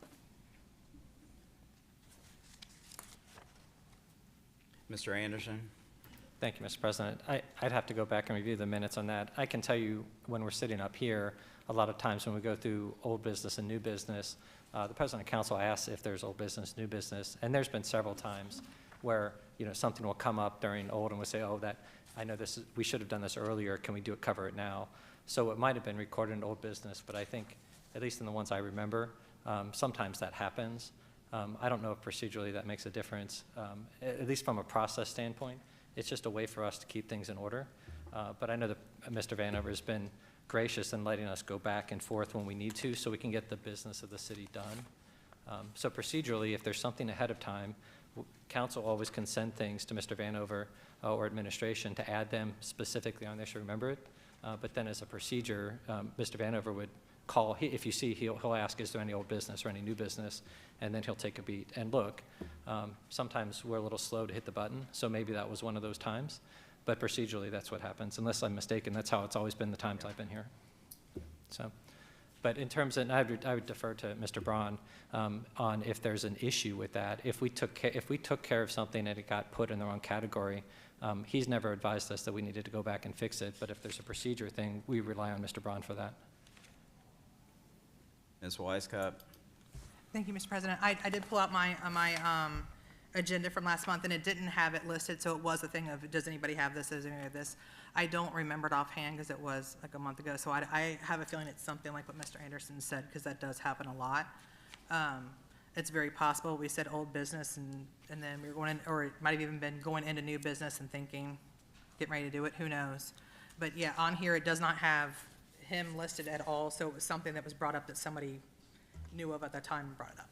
Speaker 1: Mr. Anderson?
Speaker 9: Thank you, Mr. President. I'd have to go back and review the minutes on that. I can tell you, when we're sitting up here, a lot of times when we go through old business and new business, the President of Council asks if there's old business, new business, and there's been several times where, something will come up during old and we'll say, oh, I know we should have done this earlier, can we cover it now? So it might have been recorded in old business, but I think, at least in the ones I remember, sometimes that happens. I don't know if procedurally that makes a difference, at least from a process standpoint. It's just a way for us to keep things in order. But I know that Mr. Vanover has been gracious in letting us go back and forth when we need to so we can get the business of the city done. So procedurally, if there's something ahead of time, council always can send things to Mr. Vanover or administration to add them specifically on there, so remember it. But then as a procedure, Mr. Vanover would call, if you see, he'll ask, is there any old business or any new business? And then he'll take a beat and look. Sometimes we're a little slow to hit the button, so maybe that was one of those times. But procedurally, that's what happens. Unless I'm mistaken, that's how it's always been the times I've been here. So, but in terms of, I would defer to Mr. Braun on if there's an issue with that. If we took care of something and it got put in the wrong category, he's never advised us that we needed to go back and fix it. But if there's a procedure thing, we rely on Mr. Braun for that.
Speaker 1: Ms. Weisskopf?
Speaker 10: Thank you, Mr. President. I did pull out my agenda from last month, and it didn't have it listed, so it was a thing of, does anybody have this, does anybody have this? I don't remember it offhand because it was like a month ago, so I have a feeling it's something like what Mr. Anderson said, because that does happen a lot. It's very possible. We said old business, and then we were going in, or it might have even been going into new business and thinking, getting ready to do it, who knows? But yeah, on here, it does not have him listed at all, so it was something that was brought up that somebody knew of at that time and brought it up.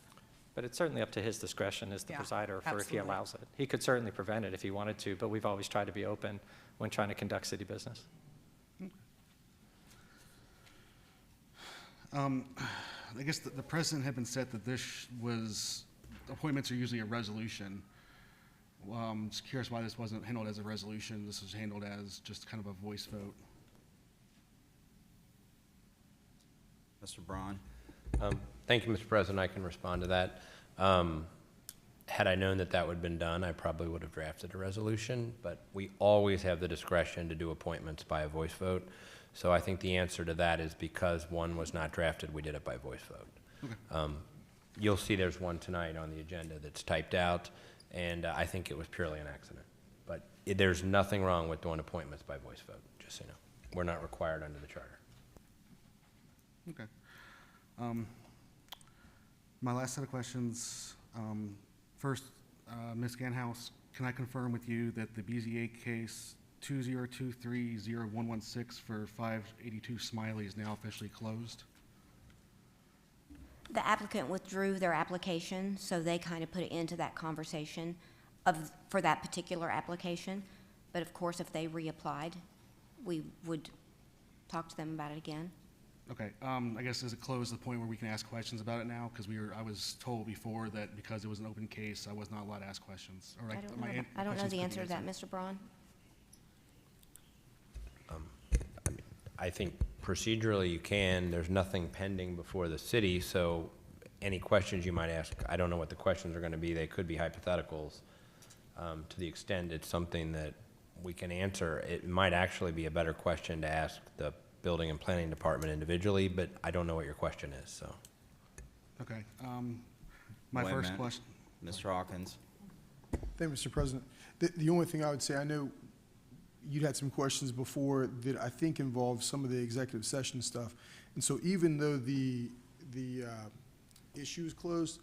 Speaker 9: But it's certainly up to his discretion as the
Speaker 10: Yeah,
Speaker 9: presider for if he
Speaker 10: absolutely.
Speaker 9: allows it. He could certainly prevent it if he wanted to, but we've always tried to be open when trying to conduct city business.
Speaker 15: I guess the precedent had been set that this was, appointments are usually a resolution. Just curious why this wasn't handled as a resolution. This was handled as just kind of a voice vote.
Speaker 1: Mr. Braun?
Speaker 12: Thank you, Mr. President. I can respond to that. Had I known that that would have been done, I probably would have drafted a resolution, but we always have the discretion to do appointments by a voice vote. So I think the answer to that is because one was not drafted, we did it by voice vote.
Speaker 15: Okay.
Speaker 12: You'll see there's one tonight on the agenda that's typed out, and I think it was purely an accident. But there's nothing wrong with doing appointments by voice vote, just so you know. We're not required under the charter.
Speaker 15: Okay. My last set of questions, first, Ms. Ganhouse, can I confirm with you that the BZA case 2023016 for 582 Smiley is now officially closed?
Speaker 8: The applicant withdrew their application, so they kind of put it into that conversation for that particular application. But of course, if they reapplied, we would talk to them about it again.
Speaker 15: Okay, I guess is it closed to the point where we can ask questions about it now? Because I was told before that because it was an open case, I was not allowed to ask questions. Or
Speaker 8: I don't know the answer to that, Mr. Braun.
Speaker 12: I think procedurally you can. There's nothing pending before the city, so any questions you might ask, I don't know what the questions are going to be. They could be hypotheticals. To the extent it's something that we can answer, it might actually be a better question to ask the Building and Planning Department individually, but I don't know what your question is, so.
Speaker 15: Okay. My
Speaker 1: Wait a
Speaker 15: first
Speaker 1: minute.
Speaker 15: question.
Speaker 1: Mr. Hawkins?
Speaker 17: Thank you, Mr. President. The only thing I would say, I know you'd had some questions before that I think involved some of the executive session stuff. And so even though the issue is closed,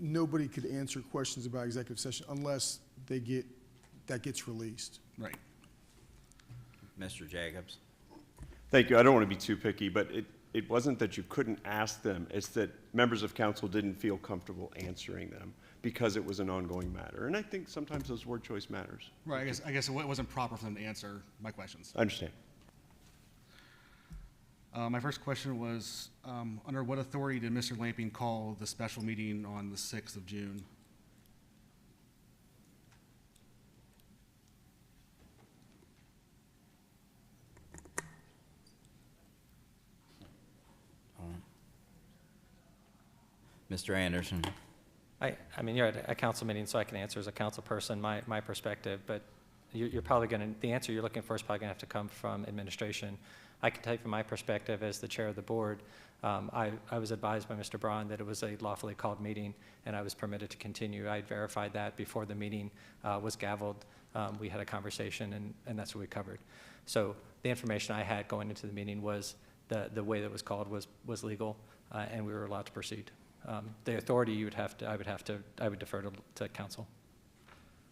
Speaker 17: nobody could answer questions about executive session unless that gets released.
Speaker 15: Right.
Speaker 1: Mr. Jacobs?
Speaker 11: Thank you. I don't want to be too picky, but it wasn't that you couldn't ask them. It's that members of council didn't feel comfortable answering them because it was an ongoing matter. And I think sometimes those word choice matters.
Speaker 15: Right, I guess it wasn't proper for them to answer my questions.
Speaker 11: I understand.
Speaker 15: My first question was, under what authority did Mr. Lamping call the special meeting on the 6th of June?
Speaker 1: Mr. Anderson?
Speaker 9: I mean, you're at a council meeting, so I can answer as a council person my perspective, but you're probably going to, the answer you're looking for is probably going to have to come from administration. I can tell you from my perspective as the chair of the board, I was advised by Mr. Braun that it was a lawfully called meeting, and I was permitted to continue. I verified that before the meeting was gavelled. We had a conversation, and that's what we covered. So the information I had going into the meeting was the way that it was called was legal, and we were allowed to proceed. The authority I would defer to council.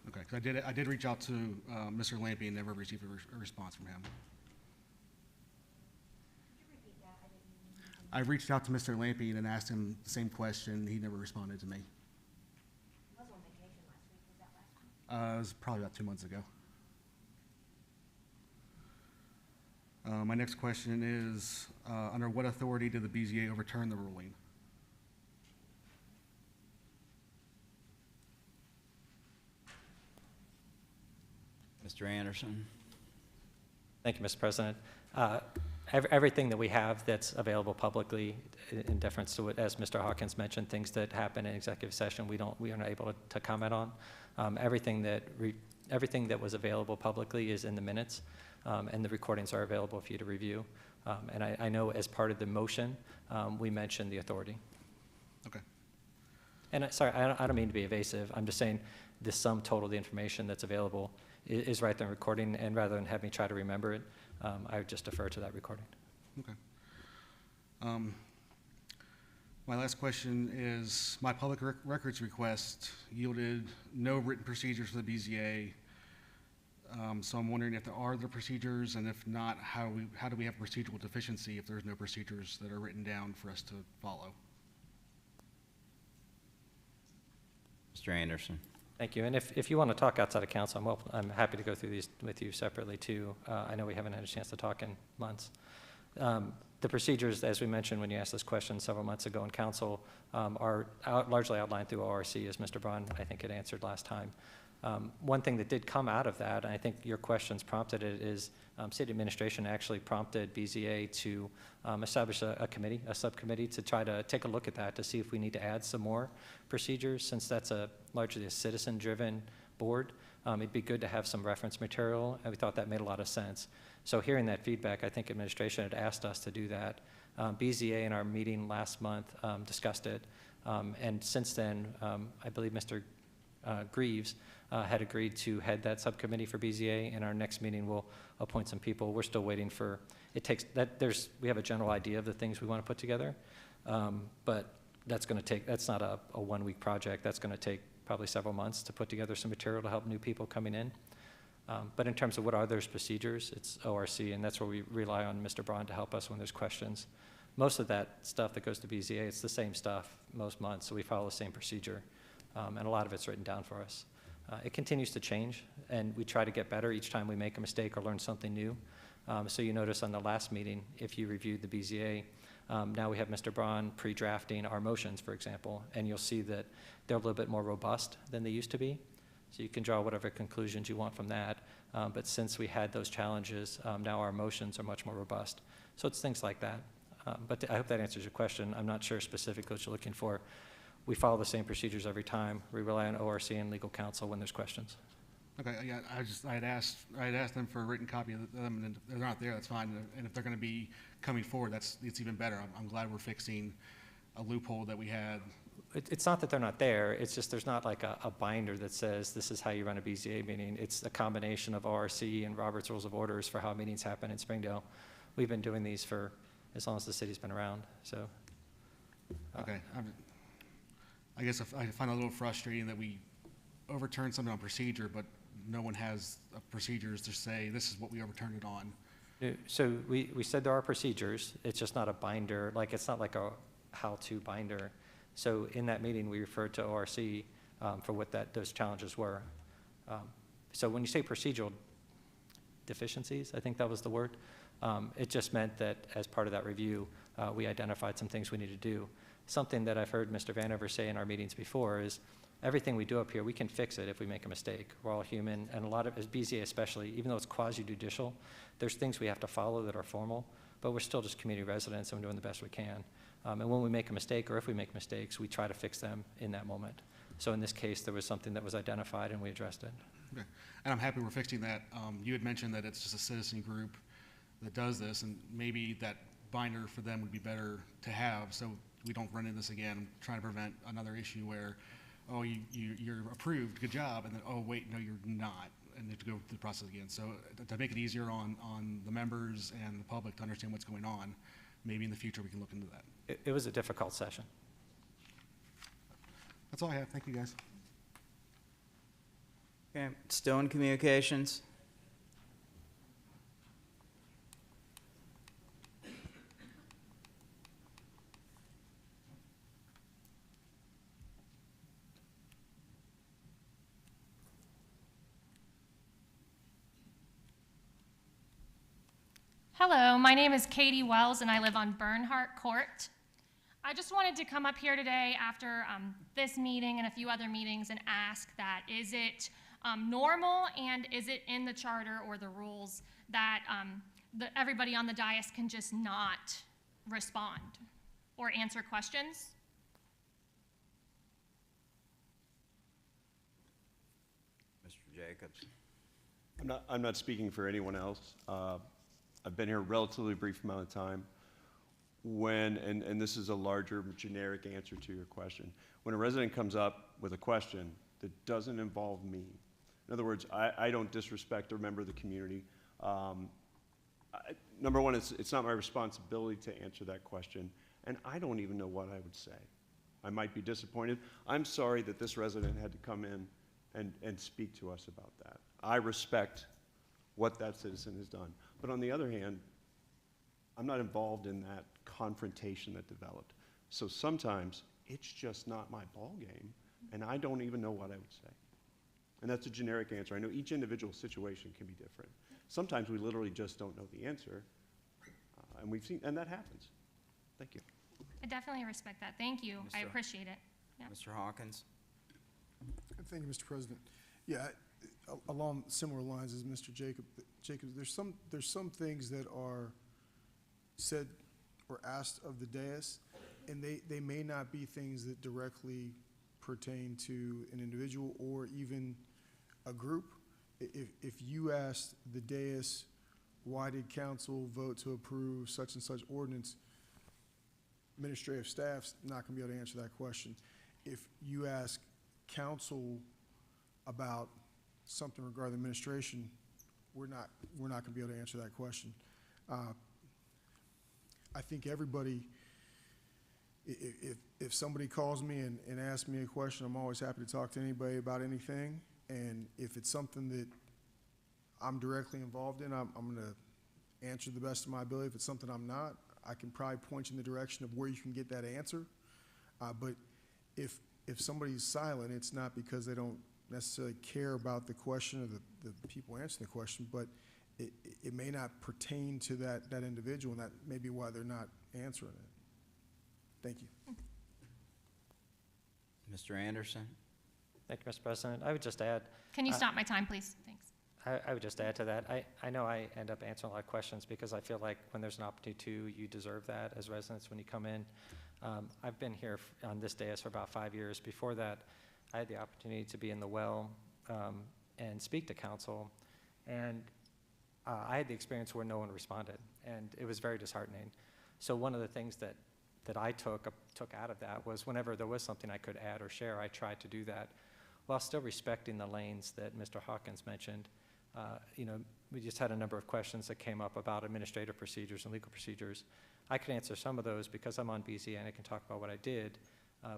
Speaker 15: Okay, 'cause I did reach out to Mr. Lamping and never received a response from him. I reached out to Mr. Lamping and asked him the same question. He never responded to me.
Speaker 14: He was on vacation last week, was that last week?
Speaker 15: It was probably about 2 months ago. My next question is, under what authority did the BZA overturn the ruling?
Speaker 1: Mr. Anderson?
Speaker 9: Thank you, Mr. President. Everything that we have that's available publicly in deference to what, as Mr. Hawkins mentioned, things that happen in executive session, we are not able to comment on. Everything that was available publicly is in the minutes, and the recordings are available for you to review. And I know as part of the motion, we mentioned the authority.
Speaker 15: Okay.
Speaker 9: And sorry, I don't mean to be evasive. I'm just saying the sum total of the information that's available is right there in recording, and rather than have me try to remember it, I would just defer to that recording.
Speaker 15: Okay. My last question is, my public records request yielded no written procedures for the BZA. So I'm wondering if there are the procedures, and if not, how do we have procedural deficiency if there's no procedures that are written down for us to follow?
Speaker 1: Mr. Anderson?
Speaker 9: Thank you. And if you want to talk outside of council, I'm happy to go through these with you separately too. I know we haven't had a chance to talk in months. The procedures, as we mentioned when you asked this question several months ago in council, are largely outlined through ORC, as Mr. Braun, I think, had answered last time. One thing that did come out of that, and I think your questions prompted it, is city administration actually prompted BZA to establish a committee, a subcommittee, to try to take a look at that to see if we need to add some more procedures, since that's largely a citizen-driven board. It'd be good to have some reference material, and we thought that made a lot of sense. So hearing that feedback, I think administration had asked us to do that. BZA in our meeting last month discussed it, and since then, I believe Mr. Greaves had agreed to head that subcommittee for BZA. In our next meeting, we'll appoint some people. We're still waiting for, we have a general idea of the things we want to put together, but that's not a 1 week project. That's going to take probably several months to put together some material to help new people coming in. But in terms of what are those procedures, it's ORC, and that's where we rely on Mr. Braun to help us when there's questions. Most of that stuff that goes to BZA, it's the same stuff most months, so we follow the same procedure, and a lot of it's written down for us. It continues to change, and we try to get better each time we make a mistake or learn something new. So you notice on the last meeting, if you reviewed the BZA, now we have Mr. Braun pre-drafting our motions, for example, and you'll see that they're a little bit more robust than they used to be. So you can draw whatever conclusions you want from that. But since we had those challenges, now our motions are much more robust. So it's things like that. But I hope that answers your question. I'm not sure specifically what you're looking for. We follow the same procedures every time. We rely on ORC and legal counsel when there's questions.
Speaker 15: Okay, yeah, I had asked them for a written copy of them, and if they're not there, that's fine. And if they're going to be coming forward, it's even better. I'm glad we're fixing a loophole that we had.
Speaker 9: It's not that they're not there. It's just there's not like a binder that says this is how you run a BZA meeting. It's a combination of ORC and Robert's Rules of Orders for how meetings happen in Springdale. We've been doing these for as long as the city's been around. So.
Speaker 15: Okay. I guess I find it a little frustrating that we overturn something on procedure, but no one has procedures to say this is what we overturned it on.
Speaker 9: So we said there are procedures. It's just not a binder. Like it's not like a how-to binder. So in that meeting, we referred to ORC for what those challenges were. So when you say procedural deficiencies, I think that was the word, it just meant that as part of that review, we identified some things we need to do. Something that I've heard Mr. Vanover say in our meetings before is everything we do up here, we can fix it if we make a mistake. We're all human, and a lot of, as BZA especially, even though it's quasi-judicial, there's things we have to follow that are formal, but we're still just community residents and we're doing the best we can. And when we make a mistake, or if we make mistakes, we try to fix them in that moment. So in this case, there was something that was identified and we addressed it.
Speaker 15: Okay. And I'm happy we're fixing that. You had mentioned that it's just a citizen group that does this, and maybe that binder for them would be better to have so we don't run into this again. I'm trying to prevent another issue where, oh, you're approved, good job, and then, oh, wait, no, you're not, and you have to go through the process again. So to make it easier on the members and the public to understand what's going on, maybe in the future we can look into that.
Speaker 9: It was a difficult session.
Speaker 15: That's all I have. Thank you, guys.
Speaker 1: Okay, still in communications?
Speaker 18: Hello, my name is Katie Wells, and I live on Bernhardt Court. I just wanted to come up here today after this meeting and a few other meetings and ask that, is it normal and is it in the charter or the rules that everybody on the dais can just not respond or answer questions?
Speaker 1: Mr. Jacobs?
Speaker 11: I'm not speaking for anyone else. I've been here a relatively brief amount of time. And this is a larger generic answer to your question. When a resident comes up with a question that doesn't involve me, in other words, I don't disrespect a member of the community. Number one, it's not my responsibility to answer that question, and I don't even know what I would say. I might be disappointed. I'm sorry that this resident had to come in and speak to us about that. I respect what that citizen has done. But on the other hand, I'm not involved in that confrontation that developed. So sometimes it's just not my ballgame, and I don't even know what I would say. And that's a generic answer. I know each individual situation can be different. Sometimes we literally just don't know the answer, and that happens. Thank you.
Speaker 18: I definitely respect that. Thank you. I appreciate it. Yeah.
Speaker 1: Mr. Hawkins?
Speaker 17: Thank you, Mr. President. Yeah, along similar lines as Mr. Jacobs, there's some things that are said or asked of the dais, and they may not be things that directly pertain to an individual or even a group. If you asked the dais, why did council vote to approve such and such ordinance, administrative staff's not gonna be able to answer that question. If you ask council about something regarding administration, we're not gonna be able to answer that question. I think everybody, if somebody calls me and asks me a question, I'm always happy to talk to anybody about anything. And if it's something that I'm directly involved in, I'm gonna answer the best of my ability. If it's something I'm not, I can probably point you in the direction of where you can get that answer. But if somebody's silent, it's not because they don't necessarily care about the question or the people answering the question, but it may not pertain to that individual, and that may be why they're not answering it. Thank you.
Speaker 1: Mr. Anderson?
Speaker 9: Thank you, Mr. President. I would just add.
Speaker 18: Can you stop my time, please? Thanks.
Speaker 9: I would just add to that. I know I end up answering a lot of questions because I feel like when there's an opportunity to, you deserve that as residents when you come in. I've been here on this dais for about 5 years. Before that, I had the opportunity to be in the well and speak to council. And I had the experience where no one responded, and it was very disheartening. So one of the things that I took out of that was whenever there was something I could add or share, I tried to do that while still respecting the lanes that Mr. Hawkins mentioned. We just had a number of questions that came up about administrative procedures and legal procedures. I could answer some of those because I'm on BZ and I can talk about what I did.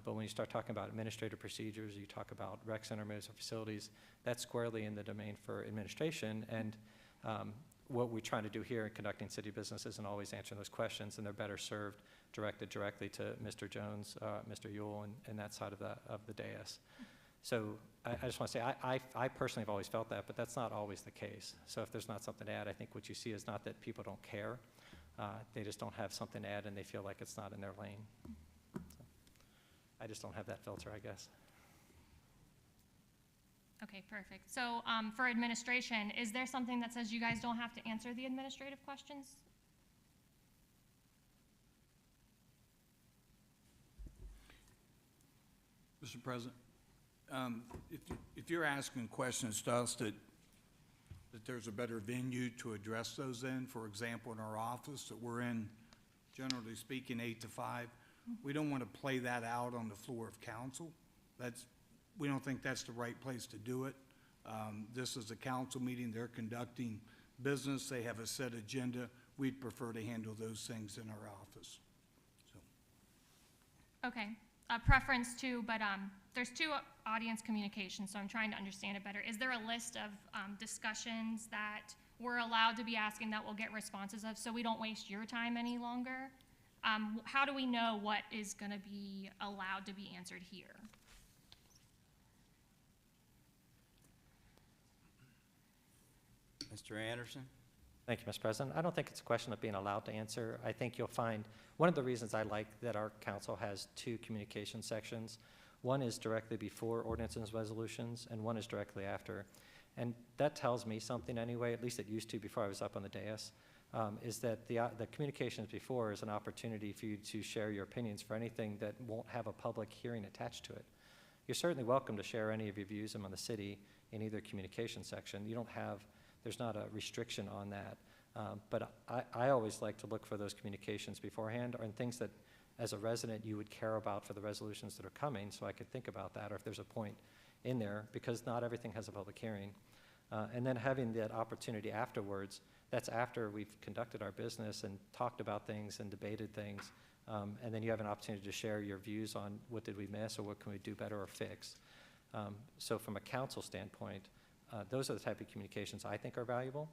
Speaker 9: But when you start talking about administrative procedures, you talk about rec center municipal facilities, that's squarely in the domain for administration. And what we're trying to do here in conducting city business isn't always answering those questions, and they're better served directed directly to Mr. Jones, Mr. Yule, and that side of the dais. So I just want to say, I personally have always felt that, but that's not always the case. So if there's not something to add, I think what you see is not that people don't care. They just don't have something to add, and they feel like it's not in their lane. So I just don't have that filter, I guess.
Speaker 18: Okay, perfect. So for administration, is there something that says you guys don't have to answer the administrative questions?
Speaker 6: Mr. President, if you're asking questions to us that there's a better venue to address those in, for example, in our office that we're in, generally speaking, 8 to 5, we don't want to play that out on the floor of council. We don't think that's the right place to do it. This is a council meeting. They're conducting business. They have a set agenda. We'd prefer to handle those things in our office.
Speaker 18: Okay, a preference too, but there's 2 audience communications, so I'm trying to understand it better. Is there a list of discussions that we're allowed to be asking that we'll get responses of so we don't waste your time any longer? How do we know what is going to be allowed to be answered here?
Speaker 1: Mr. Anderson?
Speaker 9: Thank you, Mr. President. I don't think it's a question of being allowed to answer. I think you'll find, one of the reasons I like that our council has two communication sections. One is directly before ordinances and resolutions, and one is directly after. And that tells me something anyway, at least it used to before I was up on the dais, is that the communications before is an opportunity for you to share your opinions for anything that won't have a public hearing attached to it. You're certainly welcome to share any of your views on the city in either communication section. You don't have, there's not a restriction on that. But I always like to look for those communications beforehand, or in things that, as a resident, you would care about for the resolutions that are coming, so I could think about that, or if there's a point in there, because not everything has a public hearing. And then having that opportunity afterwards, that's after we've conducted our business and talked about things and debated things, and then you have an opportunity to share your views on what did we miss, or what can we do better or fix. So from a council standpoint, those are the type of communications I think are valuable.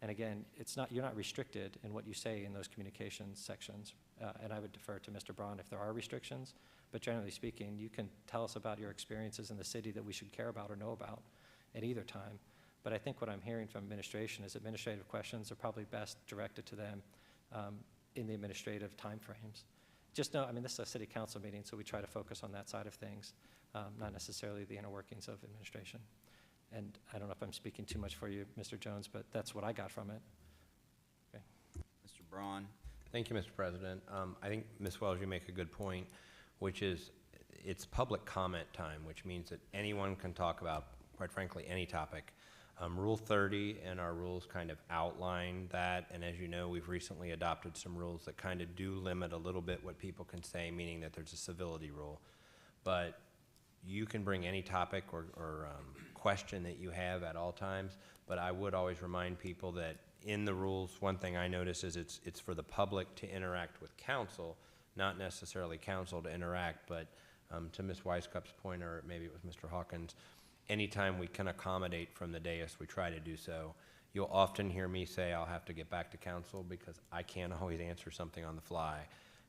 Speaker 9: And again, it's not, you're not restricted in what you say in those communications sections. And I would defer to Mr. Braun if there are restrictions. But generally speaking, you can tell us about your experiences in the city that we should care about or know about at either time. But I think what I'm hearing from administration is administrative questions are probably best directed to them in the administrative timeframes. Just know, I mean, this is a city council meeting, so we try to focus on that side of things, not necessarily the inner workings of administration. And I don't know if I'm speaking too much for you, Mr. Jones, but that's what I got from it. Okay.
Speaker 1: Mr. Braun?
Speaker 12: Thank you, Mr. President. I think, Ms. Wells, you make a good point, which is it's public comment time, which means that anyone can talk about, quite frankly, any topic. Rule 30 and our rules kind of outline that, and as you know, we've recently adopted some rules that kind of do limit a little bit what people can say, meaning that there's a civility rule. But you can bring any topic or question that you have at all times, but I would always remind people that in the rules, one thing I notice is it's for the public to interact with council, not necessarily council to interact, but to Ms. Weisskopf's point, or maybe it was Mr. Hawkins, anytime we can accommodate from the dais, we try to do so. You'll often hear me say I'll have to get back to council because I can't always answer something on the fly.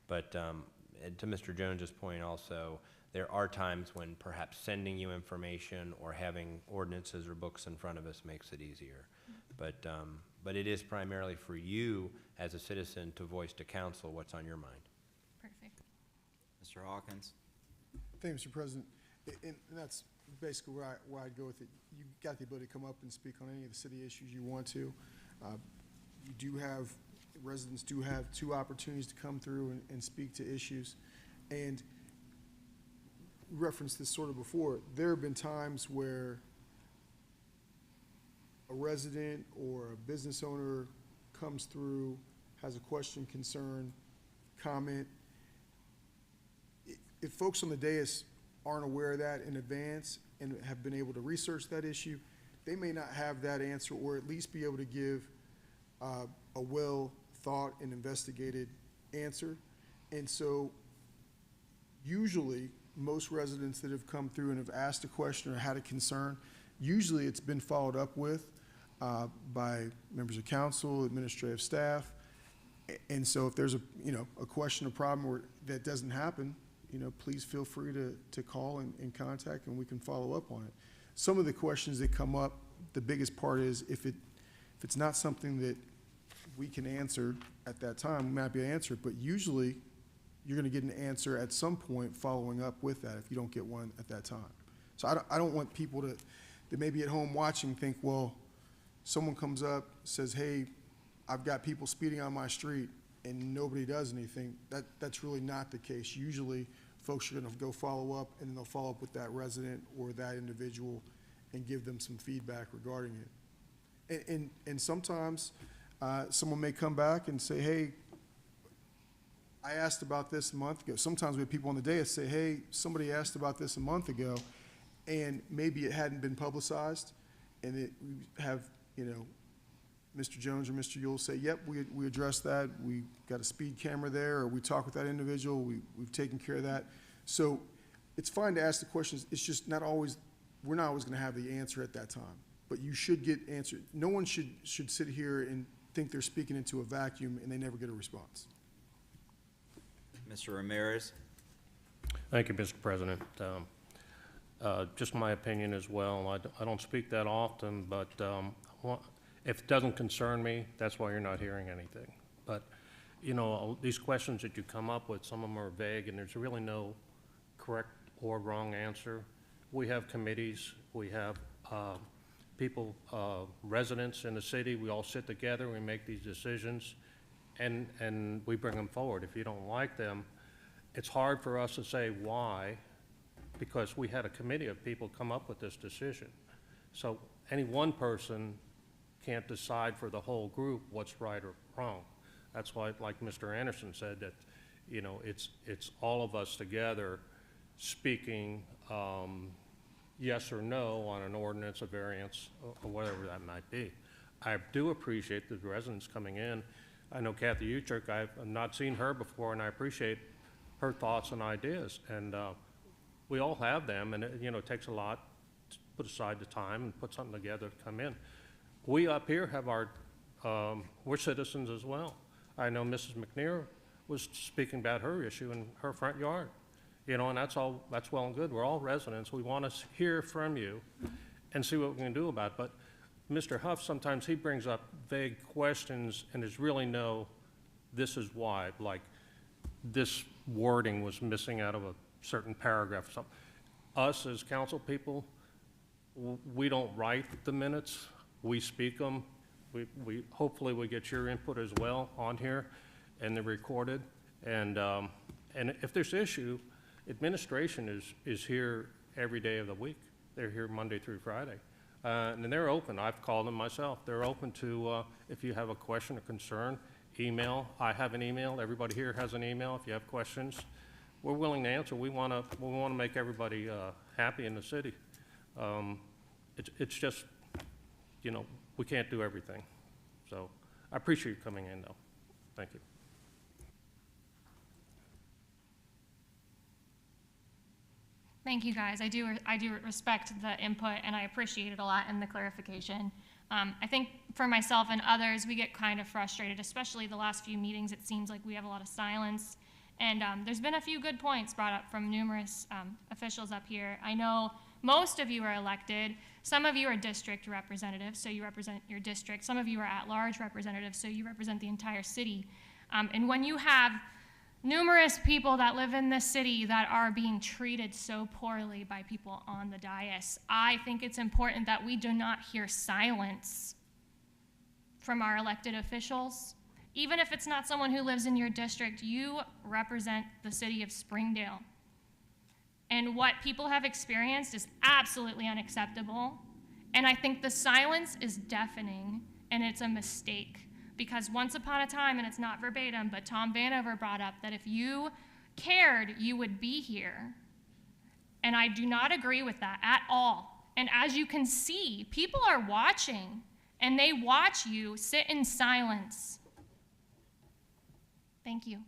Speaker 12: But to Mr. Jones's point also, there are times when perhaps sending you information or having ordinances or books in front of us makes it easier. But it is primarily for you as a citizen to voice to council what's on your mind.
Speaker 18: Perfect.
Speaker 1: Mr. Hawkins?
Speaker 17: Thank you, Mr. President. And that's basically where I'd go with it. You've got the ability to come up and speak on any of the city issues you want to. You do have, residents do have 2 opportunities to come through and speak to issues. And we referenced this sort of before. There have been times where a resident or a business owner comes through, has a question, concern, comment. If folks on the dais aren't aware of that in advance and have been able to research that issue, they may not have that answer, or at least be able to give a well-thought and investigated answer. And so usually most residents that have come through and have asked a question or had a concern, usually it's been followed up with by members of council, administrative staff. And so if there's a question or problem or that doesn't happen, please feel free to call and contact, and we can follow up on it. Some of the questions that come up, the biggest part is if it's not something that we can answer at that time, we might not be able to answer it, but usually you're gonna get an answer at some point following up with that if you don't get one at that time. So I don't want people that may be at home watching think, well, someone comes up, says, hey, I've got people speeding on my street, and nobody does anything. That's really not the case. Usually folks are gonna go follow up, and then they'll follow up with that resident or that individual and give them some feedback regarding it. And sometimes someone may come back and say, hey, I asked about this a month ago. Sometimes we have people on the dais say, hey, somebody asked about this a month ago, and maybe it hadn't been publicized, and we have, Mr. Jones or Mr. Yule say, yep, we addressed that. We got a speed camera there, or we talked with that individual. We've taken care of that. So it's fine to ask the questions. It's just not always, we're not always going to have the answer at that time. But you should get answered. No one should sit here and think they're speaking into a vacuum and they never get a response.
Speaker 1: Mr. Ramirez?
Speaker 19: Thank you, Mr. President. Just my opinion as well. I don't speak that often, but If it doesn't concern me, that's why you're not hearing anything. But, you know, these questions that you come up with, some of them are vague, and there's really no correct or wrong answer. We have committees, we have people, residents in the city, we all sit together, we make these decisions, and we bring them forward. If you don't like them, it's hard for us to say why, because we had a committee of people come up with this decision. So any one person can't decide for the whole group what's right or wrong. That's why, like Mr. Anderson said, that, you know, it's all of us together speaking yes or no on an ordinance, a variance, or whatever that might be. I do appreciate the residents coming in. I know Kathy Uchuk, I've not seen her before, and I appreciate her thoughts and ideas. And we all have them, and it, you know, it takes a lot to put aside the time and put something together to come in. We up here have our, we're citizens as well. I know Mrs. McNair was speaking about her issue in her front yard. You know, and that's well and good. We're all residents. We want to hear from you and see what we can do about it. But Mr. Huff, sometimes he brings up vague questions and there's really no, this is why, like this wording was missing out of a certain paragraph. So us as council people, we don't write the minutes. We speak them. We hopefully we get your input as well on here and they're recorded. And if there's issue, administration is here every day of the week. They're here Monday through Friday. And they're open. I've called them myself. They're open to, if you have a question or concern, email. I have an email. Everybody here has an email. If you have questions, we're willing to answer. We want to make everybody happy in the city. It's just, you know, we can't do everything. So I appreciate you coming in, though. Thank you.
Speaker 18: Thank you, guys. I do respect the input, and I appreciate it a lot and the clarification. I think for myself and others, we get kind of frustrated, especially the last few meetings. It seems like we have a lot of silence. And there's been a few good points brought up from numerous officials up here. I know most of you are elected. Some of you are district representatives, so you represent your district. Some of you are at-large representatives, so you represent the entire city. And when you have numerous people that live in this city that are being treated so poorly by people on the dais, I think it's important that we do not hear silence from our elected officials. Even if it's not someone who lives in your district, you represent the city of Springdale. And what people have experienced is absolutely unacceptable. And I think the silence is deafening, and it's a mistake. Because once upon a time, and it's not verbatim, but Tom Vanover brought up that if you cared, you would be here. And I do not agree with that at all. And as you can see, people are watching, and they watch you sit in silence. Thank you.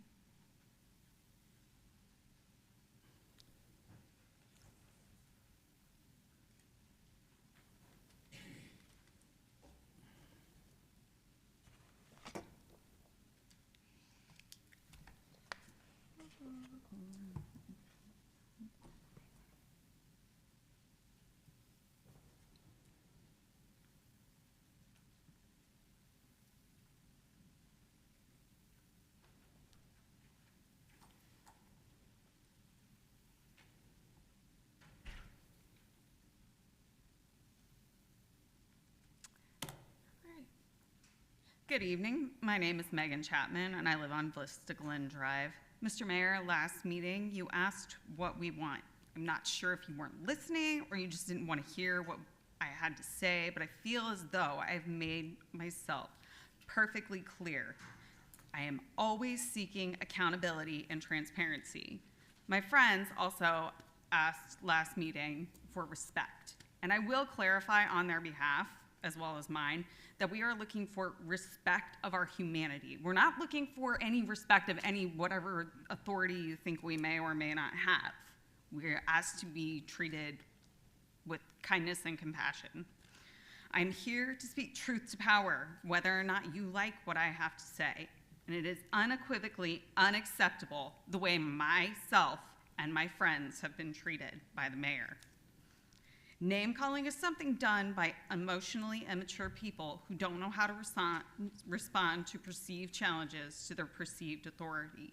Speaker 20: Good evening. My name is Megan Chapman, and I live on Vista Glen Drive. Mr. Mayor, last meeting, you asked what we want. I'm not sure if you weren't listening or you just didn't want to hear what I had to say, but I feel as though I've made myself perfectly clear. I am always seeking accountability and transparency. My friends also asked last meeting for respect, and I will clarify on their behalf, as well as mine, that we are looking for respect of our humanity. We're not looking for any respect of any whatever authority you think we may or may not have. We're asked to be treated with kindness and compassion. I'm here to speak truth to power, whether or not you like what I have to say. And it is unequivocally unacceptable the way myself and my friends have been treated by the mayor. Name-calling is something done by emotionally immature people who don't know how to respond to perceived challenges to their perceived authority.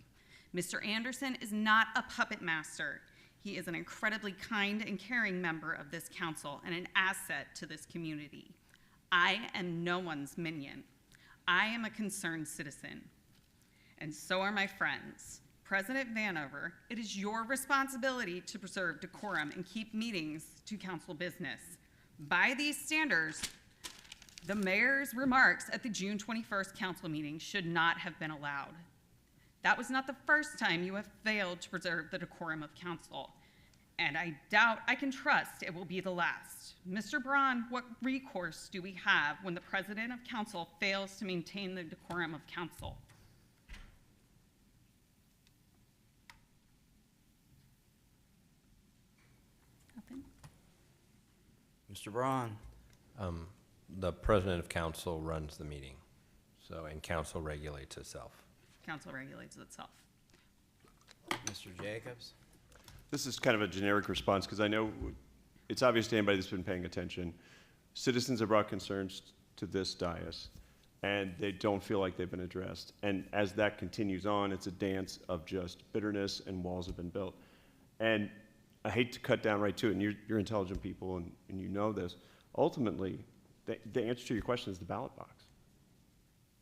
Speaker 20: Mr. Anderson is not a puppet master. He is an incredibly kind and caring member of this council and an asset to this community. I am no one's minion. I am a concerned citizen, and so are my friends. President Vanover, it is your responsibility to preserve decorum and keep meetings to council business. By these standards, the mayor's remarks at the June 21st council meeting should not have been allowed. That was not the first time you have failed to preserve the decorum of council, and I doubt I can trust it will be the last. Mr. Braun, what recourse do we have when the president of council fails to maintain the decorum of council? Nothing?
Speaker 1: Mr. Braun?
Speaker 12: The president of council runs the meeting, so, and council regulates itself.
Speaker 20: Council regulates itself.
Speaker 1: Mr. Jacobs?
Speaker 11: This is kind of a generic response, because I know it's obvious to anybody that's been paying attention. Citizens have brought concerns to this dais, and they don't feel like they've been addressed. And as that continues on, it's a dance of just bitterness, and walls have been built. And I hate to cut down right to it, and you're intelligent people, and you know this. Ultimately, the answer to your question is the ballot box.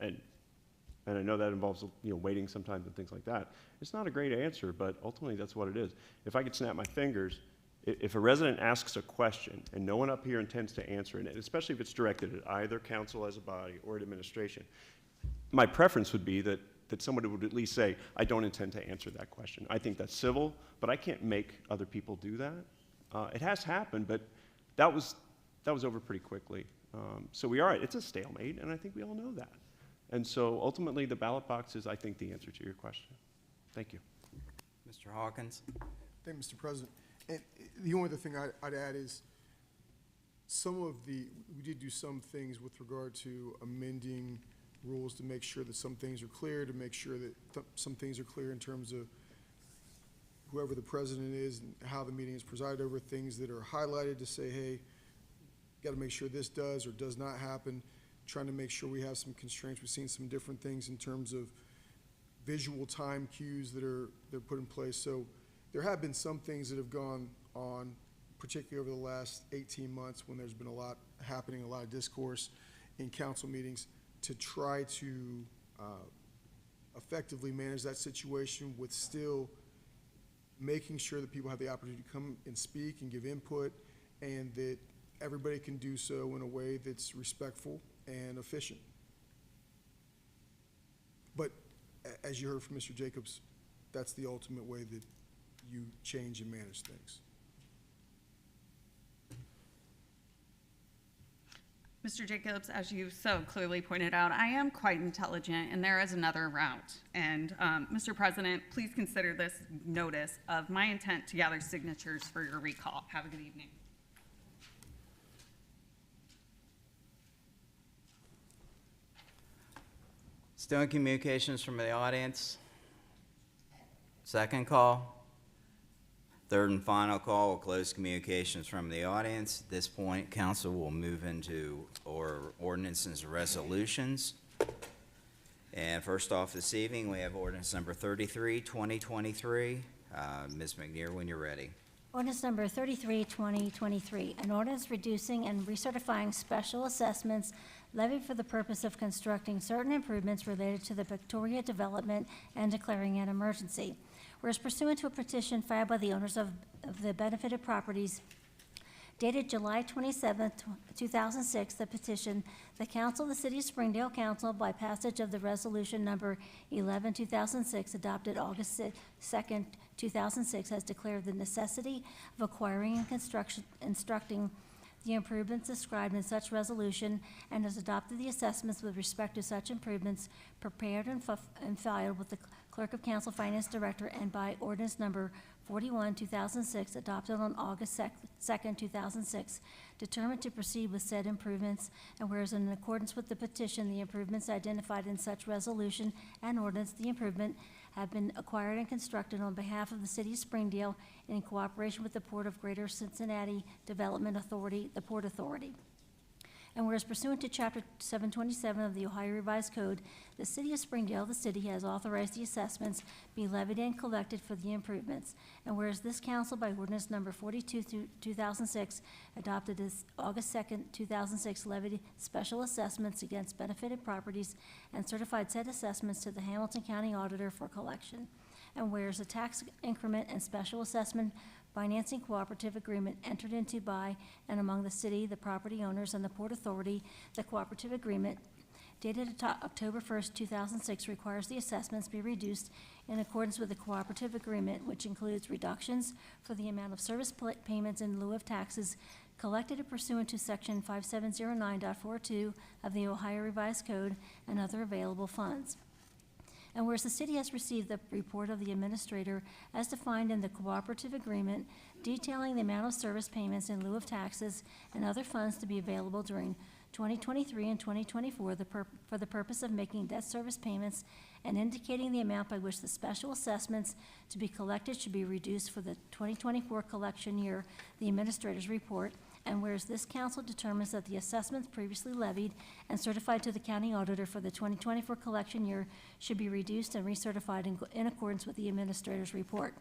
Speaker 11: And I know that involves, waiting sometimes and things like that. It's not a great answer, but ultimately that's what it is. If I could snap my fingers, if a resident asks a question and no one up here intends to answer it, and especially if it's directed at either council as a body or at administration, my preference would be that somebody would at least say, I don't intend to answer that question. I think that's civil, but I can't make other people do that. It has happened, but that was over pretty quickly. So it's a stalemate, and I think we all know that. And so ultimately, the ballot box is, I think, the answer to your question. Thank you.
Speaker 1: Mr. Hawkins?
Speaker 17: Thank you, Mr. President. And the only other thing I'd add is we did do some things with regard to amending rules to make sure that some things are clear, to make sure that some things are clear in terms of whoever the president is and how the meeting is presided over, things that are highlighted to say, hey, got to make sure this does or does not happen, trying to make sure we have some constraints. We've seen some different things in terms of visual time cues they're put in place. So there have been some things that have gone on, particularly over the last 18 months when there's been a lot happening, a lot of discourse in council meetings, to try to effectively manage that situation with still making sure that people have the opportunity to come and speak and give input, and that everybody can do so in a way that's respectful and efficient. But as you heard from Mr. Jacobs, that's the ultimate way that you change and manage things.
Speaker 20: Mr. Jacobs, as you so clearly pointed out, I am quite intelligent, and there is another route. And Mr. President, please consider this notice of my intent to gather signatures for your recall. Have a good evening.
Speaker 1: Still in communications from the audience? Second call? Third and final call, we'll close communications from the audience. At this point, council will move into ordinances and resolutions. And first off this evening, we have ordinance number 33, 2023. Ms. McNear, when you're ready.
Speaker 2: Ordinance number 33, 2023, an ordinance reducing and recertifying special assessments levied for the purpose of constructing certain improvements related to the Victoria development and declaring an emergency. Whereas pursuant to a petition filed by the owners of the benefited properties dated July 27, 2006, the petition, the Council of the City of Springdale Council, by passage of the resolution number 11, 2006, adopted August 2nd, 2006, has declared the necessity of acquiring and constructing the improvements described in such resolution, and has adopted the assessments with respect to such improvements prepared and filed with the Clerk of Council Finance Director, and by ordinance number 41, 2006, adopted on August 2nd, 2006, determined to proceed with said improvements, and whereas in accordance with the petition, the improvements identified in such resolution and ordinance, the improvement have been acquired and constructed on behalf of the City of Springdale in cooperation with the Port of Greater Cincinnati Development Authority, the Port Authority. And whereas pursuant to Chapter 727 of the Ohio Revised Code, the City of Springdale, the city, has authorized the assessments be levied and collected for the improvements. And whereas this council, by ordinance number 42 2006, adopted this August 2nd, 2006, levied special assessments against benefited properties and certified said assessments to the Hamilton County Auditor for collection. And whereas a tax increment and special assessment financing cooperative agreement entered into by and among the city, the property owners, and the Port Authority, the cooperative agreement dated October 1st, 2006, requires the assessments be reduced in accordance with the cooperative agreement, which includes reductions for the amount of service payments in lieu of taxes collected pursuant to Section 5709.42 of the Ohio Revised Code and other available funds. And whereas the city has received the report of the administrator as defined in the cooperative agreement detailing the amount of service payments in lieu of taxes and other funds to be available during 2023 and 2024 for the purpose of making debt service payments and indicating the amount by which the special assessments to be collected should be reduced for the 2024 collection year, the administrator's report. And whereas this council determines that the assessments previously levied and certified to the county auditor for the 2024 collection year should be reduced and recertified in accordance with the administrator's report.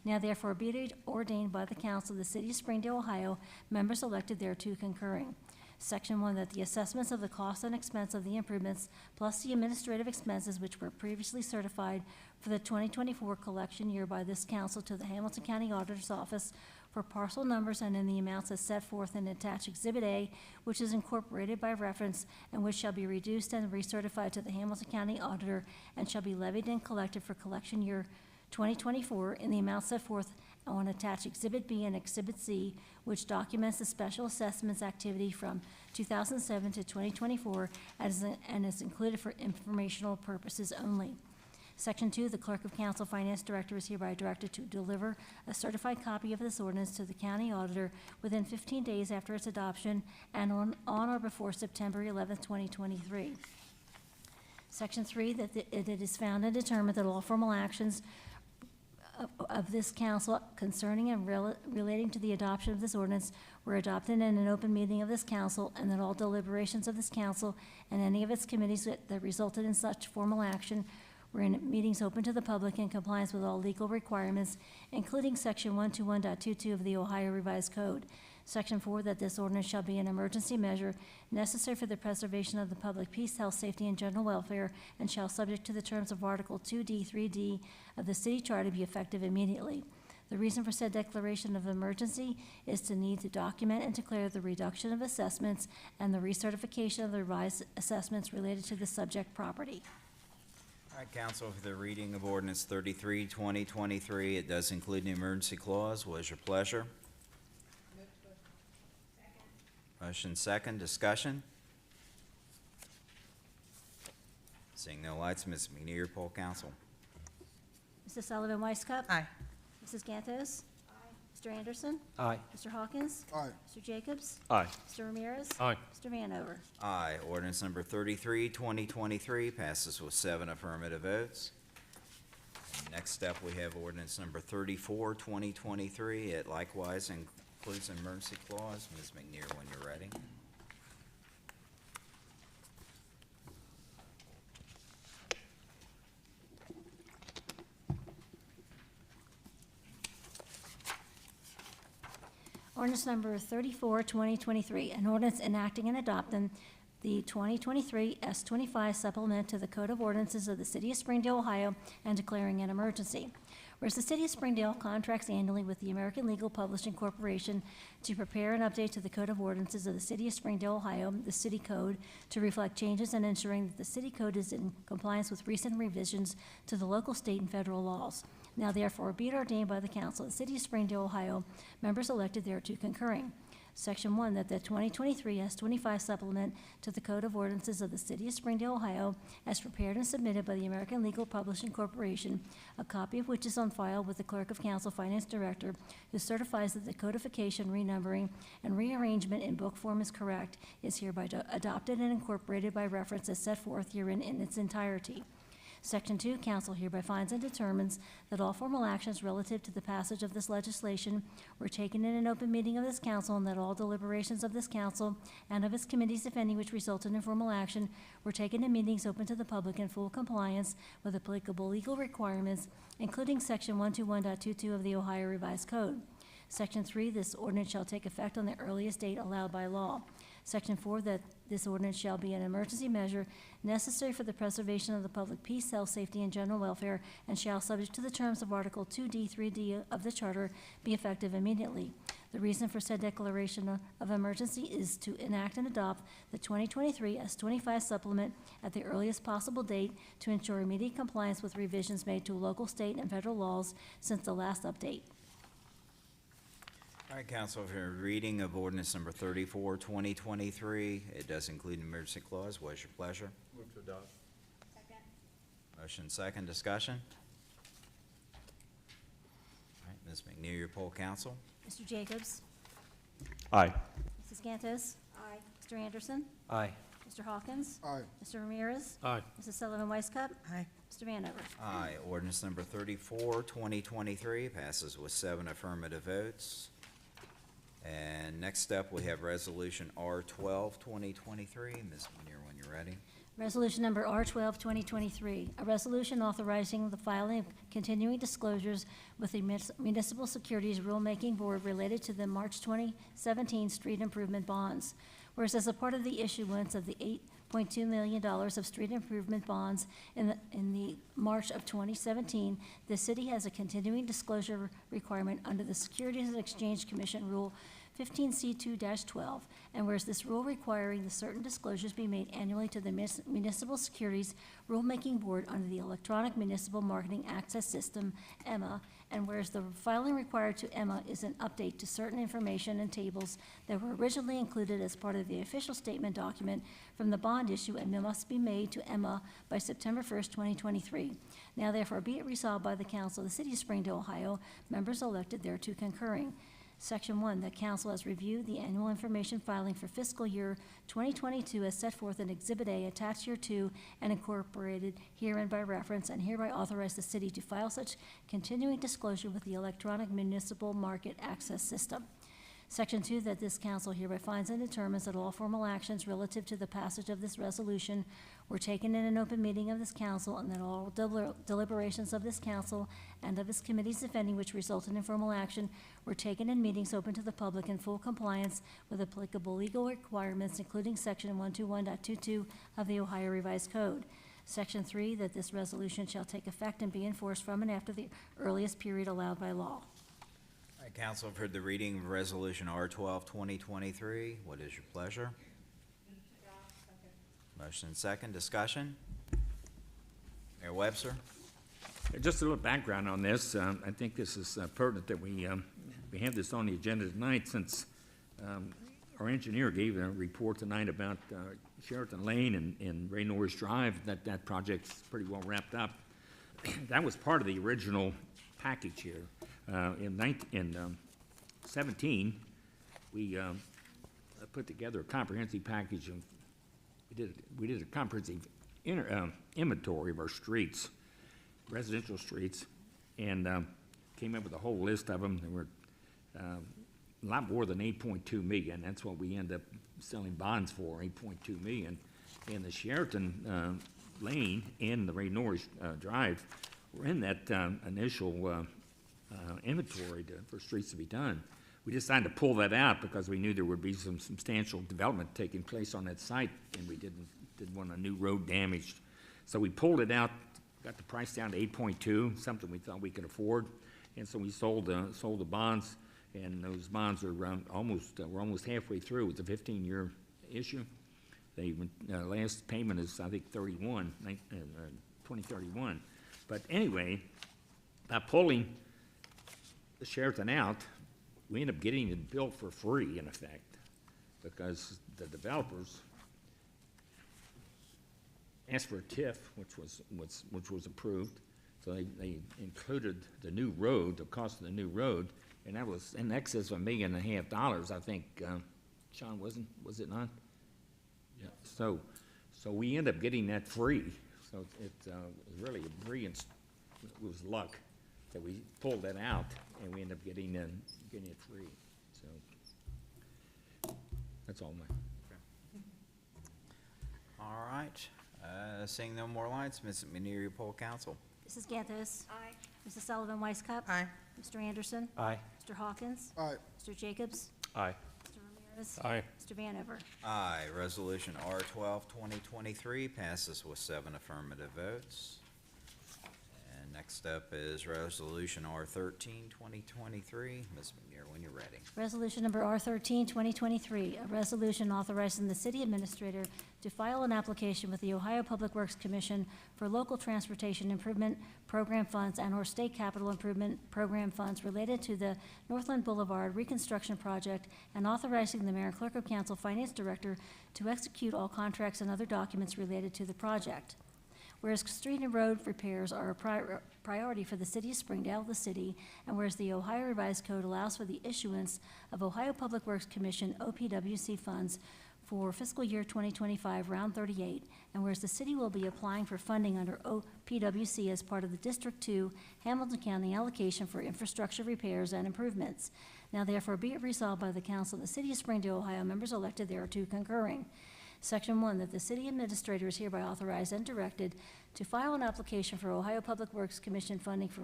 Speaker 2: Now therefore be it ordained by the council of the city of Springdale, Ohio, members elected thereto concurring. Section 1, that the assessments of the cost and expense of the improvements plus the administrative expenses which were previously certified for the 2024 collection year by this council to the Hamilton County Auditor's Office for parcel numbers and in the amounts as set forth in attached Exhibit A, which is incorporated by reference and which shall be reduced and recertified to the Hamilton County Auditor and shall be levied and collected for collection year 2024 in the amount set forth on attached Exhibit B and Exhibit C, which documents the special assessments activity from 2007 to 2024 and is included for informational purposes only. Section 2, the Clerk of Council Finance Director is hereby directed to deliver a certified copy of this ordinance to the County Auditor within 15 days after its adoption and on or before September 11, 2023. Section 3, that it is found and determined that all formal actions of this council concerning and relating to the adoption of this ordinance were adopted in an open meeting of this council, and that all deliberations of this council and any of its committees that resulted in such formal action were in meetings open to the public in compliance with all legal requirements, including Section 121.22 of the Ohio Revised Code. Section 4, that this ordinance shall be an emergency measure necessary for the preservation of the public peace, health, safety, and general welfare, and shall, subject to the terms of Article 2D, 3D of the city charter, be effective immediately. The reason for said declaration of emergency is to need to document and declare the reduction of assessments and the recertification of the revised assessments related to the subject property.
Speaker 1: All right, council, for the reading of ordinance 33, 2023, it does include an emergency clause. What is your pleasure? Motion second, discussion? Seeing no lights, Ms. McNear, poll council.
Speaker 2: Mrs. Sullivan Weisskopf?
Speaker 10: Aye.
Speaker 2: Mrs. Gantos? Aye. Mr. Anderson?
Speaker 9: Aye.
Speaker 2: Mr. Hawkins?
Speaker 17: Aye.
Speaker 2: Mr. Jacobs?
Speaker 11: Aye.
Speaker 2: Mr. Ramirez?
Speaker 19: Aye.
Speaker 2: Mr. Vanover?
Speaker 1: Aye. Ordinance number 33, 2023 passes with 7 affirmative votes. Next up, we have ordinance number 34, 2023. It likewise includes an emergency clause. Ms. McNear, when you're ready.
Speaker 2: Ordinance number 34, 2023, an ordinance enacting and adopting the 2023 S-25 supplement to the Code of Ordinances of the City of Springdale, Ohio, and declaring an emergency. Whereas the City of Springdale contracts annually with the American Legal Publishing Corporation to prepare and update to the Code of Ordinances of the City of Springdale, Ohio, the City Code, to reflect changes and ensuring that the City Code is in compliance with recent revisions to the local, state, and federal laws. Now therefore be it ordained by the Council of the City of Springdale, Ohio, members elected thereto concurring. Section 1, that the 2023 S-25 supplement to the Code of Ordinances of the City of Springdale, Ohio, as prepared and submitted by the American Legal Publishing Corporation, a copy of which is on file with the Clerk of Council Finance Director, who certifies that the codification, renumbering, and rearrangement in book form is correct, is hereby adopted and incorporated by reference as set forth herein in its entirety. Section 2, council hereby finds and determines that all formal actions relative to the passage of this legislation were taken in an open meeting of this council, and that all deliberations of this council and of its committees, if any, which resulted in formal action, were taken in meetings open to the public in full compliance with applicable legal requirements, including Section 121.22 of the Ohio Revised Code. Section 3, this ordinance shall take effect on the earliest date allowed by law. Section 4, that this ordinance shall be an emergency measure necessary for the preservation of the public peace, health, safety, and general welfare, and shall, subject to the terms of Article 2D, 3D of the Charter, be effective immediately. The reason for said declaration of emergency is to enact and adopt the 2023 S-25 supplement at the earliest possible date to ensure immediate compliance with revisions made to local, state, and federal laws since the last update.
Speaker 1: All right, council, for reading of ordinance number 34, 2023, it does include an emergency clause. What is your pleasure?
Speaker 12: Move to adopt.
Speaker 1: Motion second, discussion. All right, Ms. McNear, your poll council.
Speaker 2: Mr. Jacobs?
Speaker 11: Aye.
Speaker 2: Mrs. Gantos? Aye. Mr. Anderson?
Speaker 9: Aye.
Speaker 2: Mr. Hawkins?
Speaker 17: Aye.
Speaker 2: Mr. Ramirez?
Speaker 19: Aye.
Speaker 2: Mrs. Sullivan Weiscup?
Speaker 10: Aye.
Speaker 2: Mr. Vanover?
Speaker 1: Aye. Ordinance number 34, 2023 passes with 7 affirmative votes. And next up, we have Resolution R-12, 2023. Ms. McNear, when you're ready.
Speaker 2: Resolution number R-12, 2023, a resolution authorizing the filing of continuing disclosures with the Municipal Securities Rulemaking Board related to the March 2017 street improvement bonds. Whereas as a part of the issuance of the $8.2 million of street improvement bonds in the March of 2017, the city has a continuing disclosure requirement under the Securities and Exchange Commission Rule 15C2-12, and whereas this rule requiring that certain disclosures be made annually to the Municipal Securities Rulemaking Board under the Electronic Municipal Marketing Access System, EMA, and whereas the filing required to EMA is an update to certain information and tables that were originally included as part of the official statement document from the bond issue and must be made to EMA by September 1st, 2023. Now therefore be it resolved by the Council of the City of Springdale, Ohio, members elected thereto concurring. Section 1, that council has reviewed the annual information filing for fiscal year 2022 as set forth in Exhibit A attached hereto and incorporated herein by reference, and hereby authorize the city to file such continuing disclosure with the Electronic Municipal Market Access System. Section 2, that this council hereby finds and determines that all formal actions relative to the passage of this resolution were taken in an open meeting of this council, and that all deliberations of this council and of its committees, if any, which resulted in formal action, were taken in meetings open to the public in full compliance with applicable legal requirements, including Section 121.22 of the Ohio Revised Code. Section 3, that this resolution shall take effect and be enforced from and after the earliest period allowed by law.
Speaker 1: All right, council, have heard the reading of Resolution R-12, 2023. What is your pleasure? Motion second, discussion. Mayor Webster?
Speaker 3: Just a little background on this. I think this is pertinent that we have this on the agenda tonight, since our engineer gave a report tonight about Sheraton Lane and Ray Norris Drive, that project's pretty well wrapped up. That was part of the original package here. In 17, we put together a comprehensive package of, we did a comprehensive inventory of our streets, residential streets, and came up with a whole list of them. There were a lot more than 8.2 million. That's what we end up selling bonds for, 8.2 million. And the Sheraton Lane and the Ray Norris Drive were in that initial inventory for streets to be done. We decided to pull that out because we knew there would be some substantial development taking place on that site, and we didn't want a new road damaged. So we pulled it out, got the price down to 8.2, something we thought we could afford, and so we sold the bonds, and those bonds are we're almost halfway through. It's a 15-year issue. The last payment is, I think, 2031. But anyway, by pulling the Sheraton out, we end up getting it built for free, in effect, because the developers asked for a TIF, which was approved. So they included the new road, the cost of the new road, and that was in excess of $1.5 million, I think. Sean, was it not? Yeah. So we end up getting that free.
Speaker 21: So it was really a brilliant, it was luck that we pulled that out, and we ended up getting it free. So that's all my.
Speaker 1: All right. Seeing no more lights, Ms. McNear, you poll council.
Speaker 2: Mrs. Gantos? Aye. Mrs. Sullivan Weiscup?
Speaker 10: Aye.
Speaker 2: Mr. Anderson?
Speaker 9: Aye.
Speaker 2: Mr. Hawkins?
Speaker 17: Aye.
Speaker 2: Mr. Jacobs?
Speaker 12: Aye.
Speaker 2: Mr. Ramirez?
Speaker 19: Aye.
Speaker 2: Mr. Vanover?
Speaker 1: Aye. Resolution R12, 2023 passes with 7 affirmative votes. And next up is Resolution R13, 2023. Ms. McNear, when you're ready.
Speaker 2: Resolution number R13, 2023, a resolution authorizing the city administrator to file an application with the Ohio Public Works Commission for local transportation improvement program funds and/or state capital improvement program funds related to the Northland Boulevard reconstruction project, and authorizing the mayor and clerk of council finance director to execute all contracts and other documents related to the project. Whereas street and road repairs are a priority for the city of Springdale, the city, and whereas the Ohio Revised Code allows for the issuance of Ohio Public Works Commission OPWC funds for fiscal year 2025, round 38, and whereas the city will be applying for funding under OPWC as part of the District 2 Hamilton County allocation for infrastructure repairs and improvements. Now therefore be it resolved by the council of the city of Springdale, Ohio, members elected thereto concurring. Section 1, that the city administrator is hereby authorized and directed to file an application for Ohio Public Works Commission funding for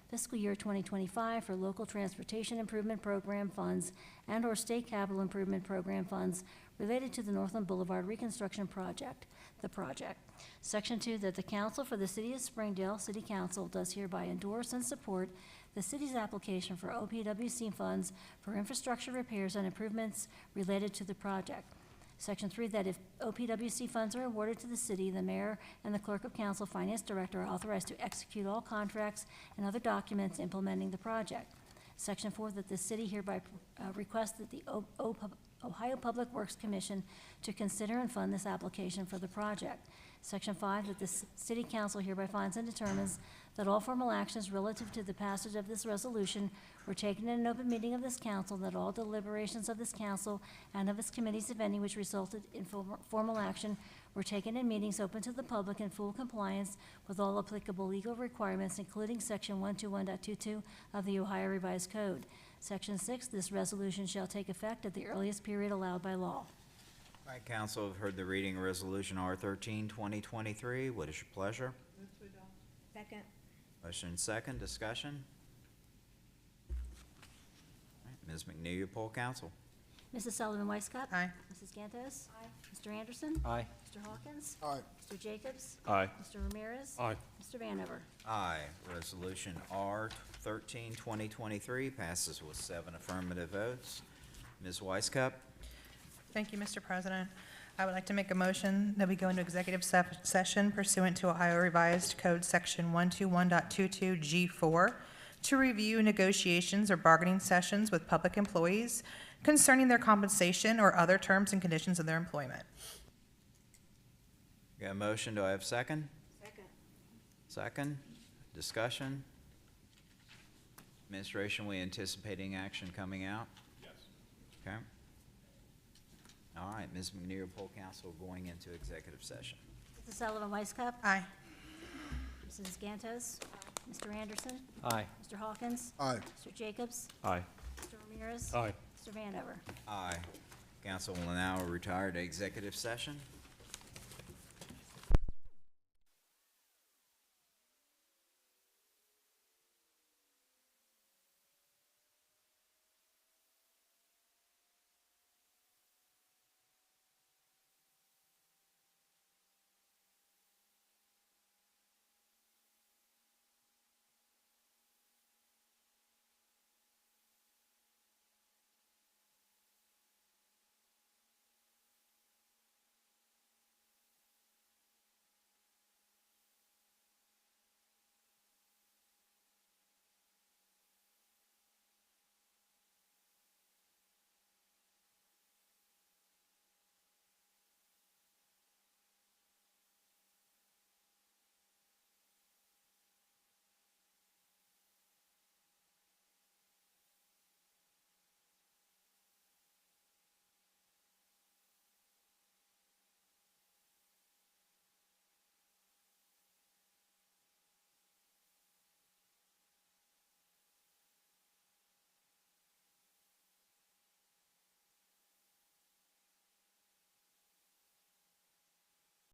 Speaker 2: fiscal year 2025 for local transportation improvement program funds and/or state capital improvement program funds related to the Northland Boulevard reconstruction project, the project. Section 2, that the council for the city of Springdale, City Council, does hereby endorse and support the city's application for OPWC funds for infrastructure repairs and improvements related to the project. Section 3, that if OPWC funds are awarded to the city, the mayor and the clerk of council, finance director are authorized to execute all contracts and other documents implementing the project. Section 4, that the city hereby requests that the Ohio Public Works Commission to consider and fund this application for the project. Section 5, that the city council hereby finds and determines that all formal actions relative to the passage of this resolution were taken in an open meeting of this council, that all deliberations of this council and of its committees, if any, which resulted in formal action were taken in meetings open to the public in full compliance with all applicable legal requirements, including Section 121.22 of the Ohio Revised Code. Section 6, this resolution shall take effect at the earliest period allowed by law.
Speaker 1: All right, council, have heard the reading of Resolution R13, 2023. What is your pleasure?
Speaker 16: Move to adopt. Second.
Speaker 1: Motion second, discussion. All right, Ms. McNear, you poll council.
Speaker 2: Mrs. Sullivan Weiscup?
Speaker 10: Aye.
Speaker 2: Mrs. Gantos? Aye. Mr. Anderson?
Speaker 9: Aye.
Speaker 2: Mr. Hawkins?
Speaker 17: Aye.
Speaker 2: Mr. Jacobs?
Speaker 12: Aye.
Speaker 2: Mr. Ramirez?
Speaker 19: Aye.
Speaker 2: Mr. Vanover?
Speaker 1: Aye. Resolution R13, 2023 passes with 7 affirmative votes. Ms. Weiscup?
Speaker 10: Thank you, Mr. President. I would like to make a motion that we go into executive session pursuant to Ohio Revised Code Section 121.22G4 to review negotiations or bargaining sessions with public employees concerning their compensation or other terms and conditions of their employment.
Speaker 1: Got a motion, do I have a second?
Speaker 16: Second.
Speaker 1: Second, discussion. Administration, we anticipating action coming out?
Speaker 5: Yes.
Speaker 1: Okay. All right, Ms. McNear, poll council, going into executive session.
Speaker 2: Mrs. Sullivan Weiscup?
Speaker 10: Aye.
Speaker 2: Mrs. Gantos? Mr. Anderson?
Speaker 9: Aye.
Speaker 2: Mr. Hawkins?
Speaker 17: Aye.
Speaker 2: Mr. Jacobs?
Speaker 12: Aye.
Speaker 2: Mr. Ramirez?
Speaker 19: Aye.
Speaker 2: Mr. Vanover?
Speaker 1: Aye. Council will now retire to executive session.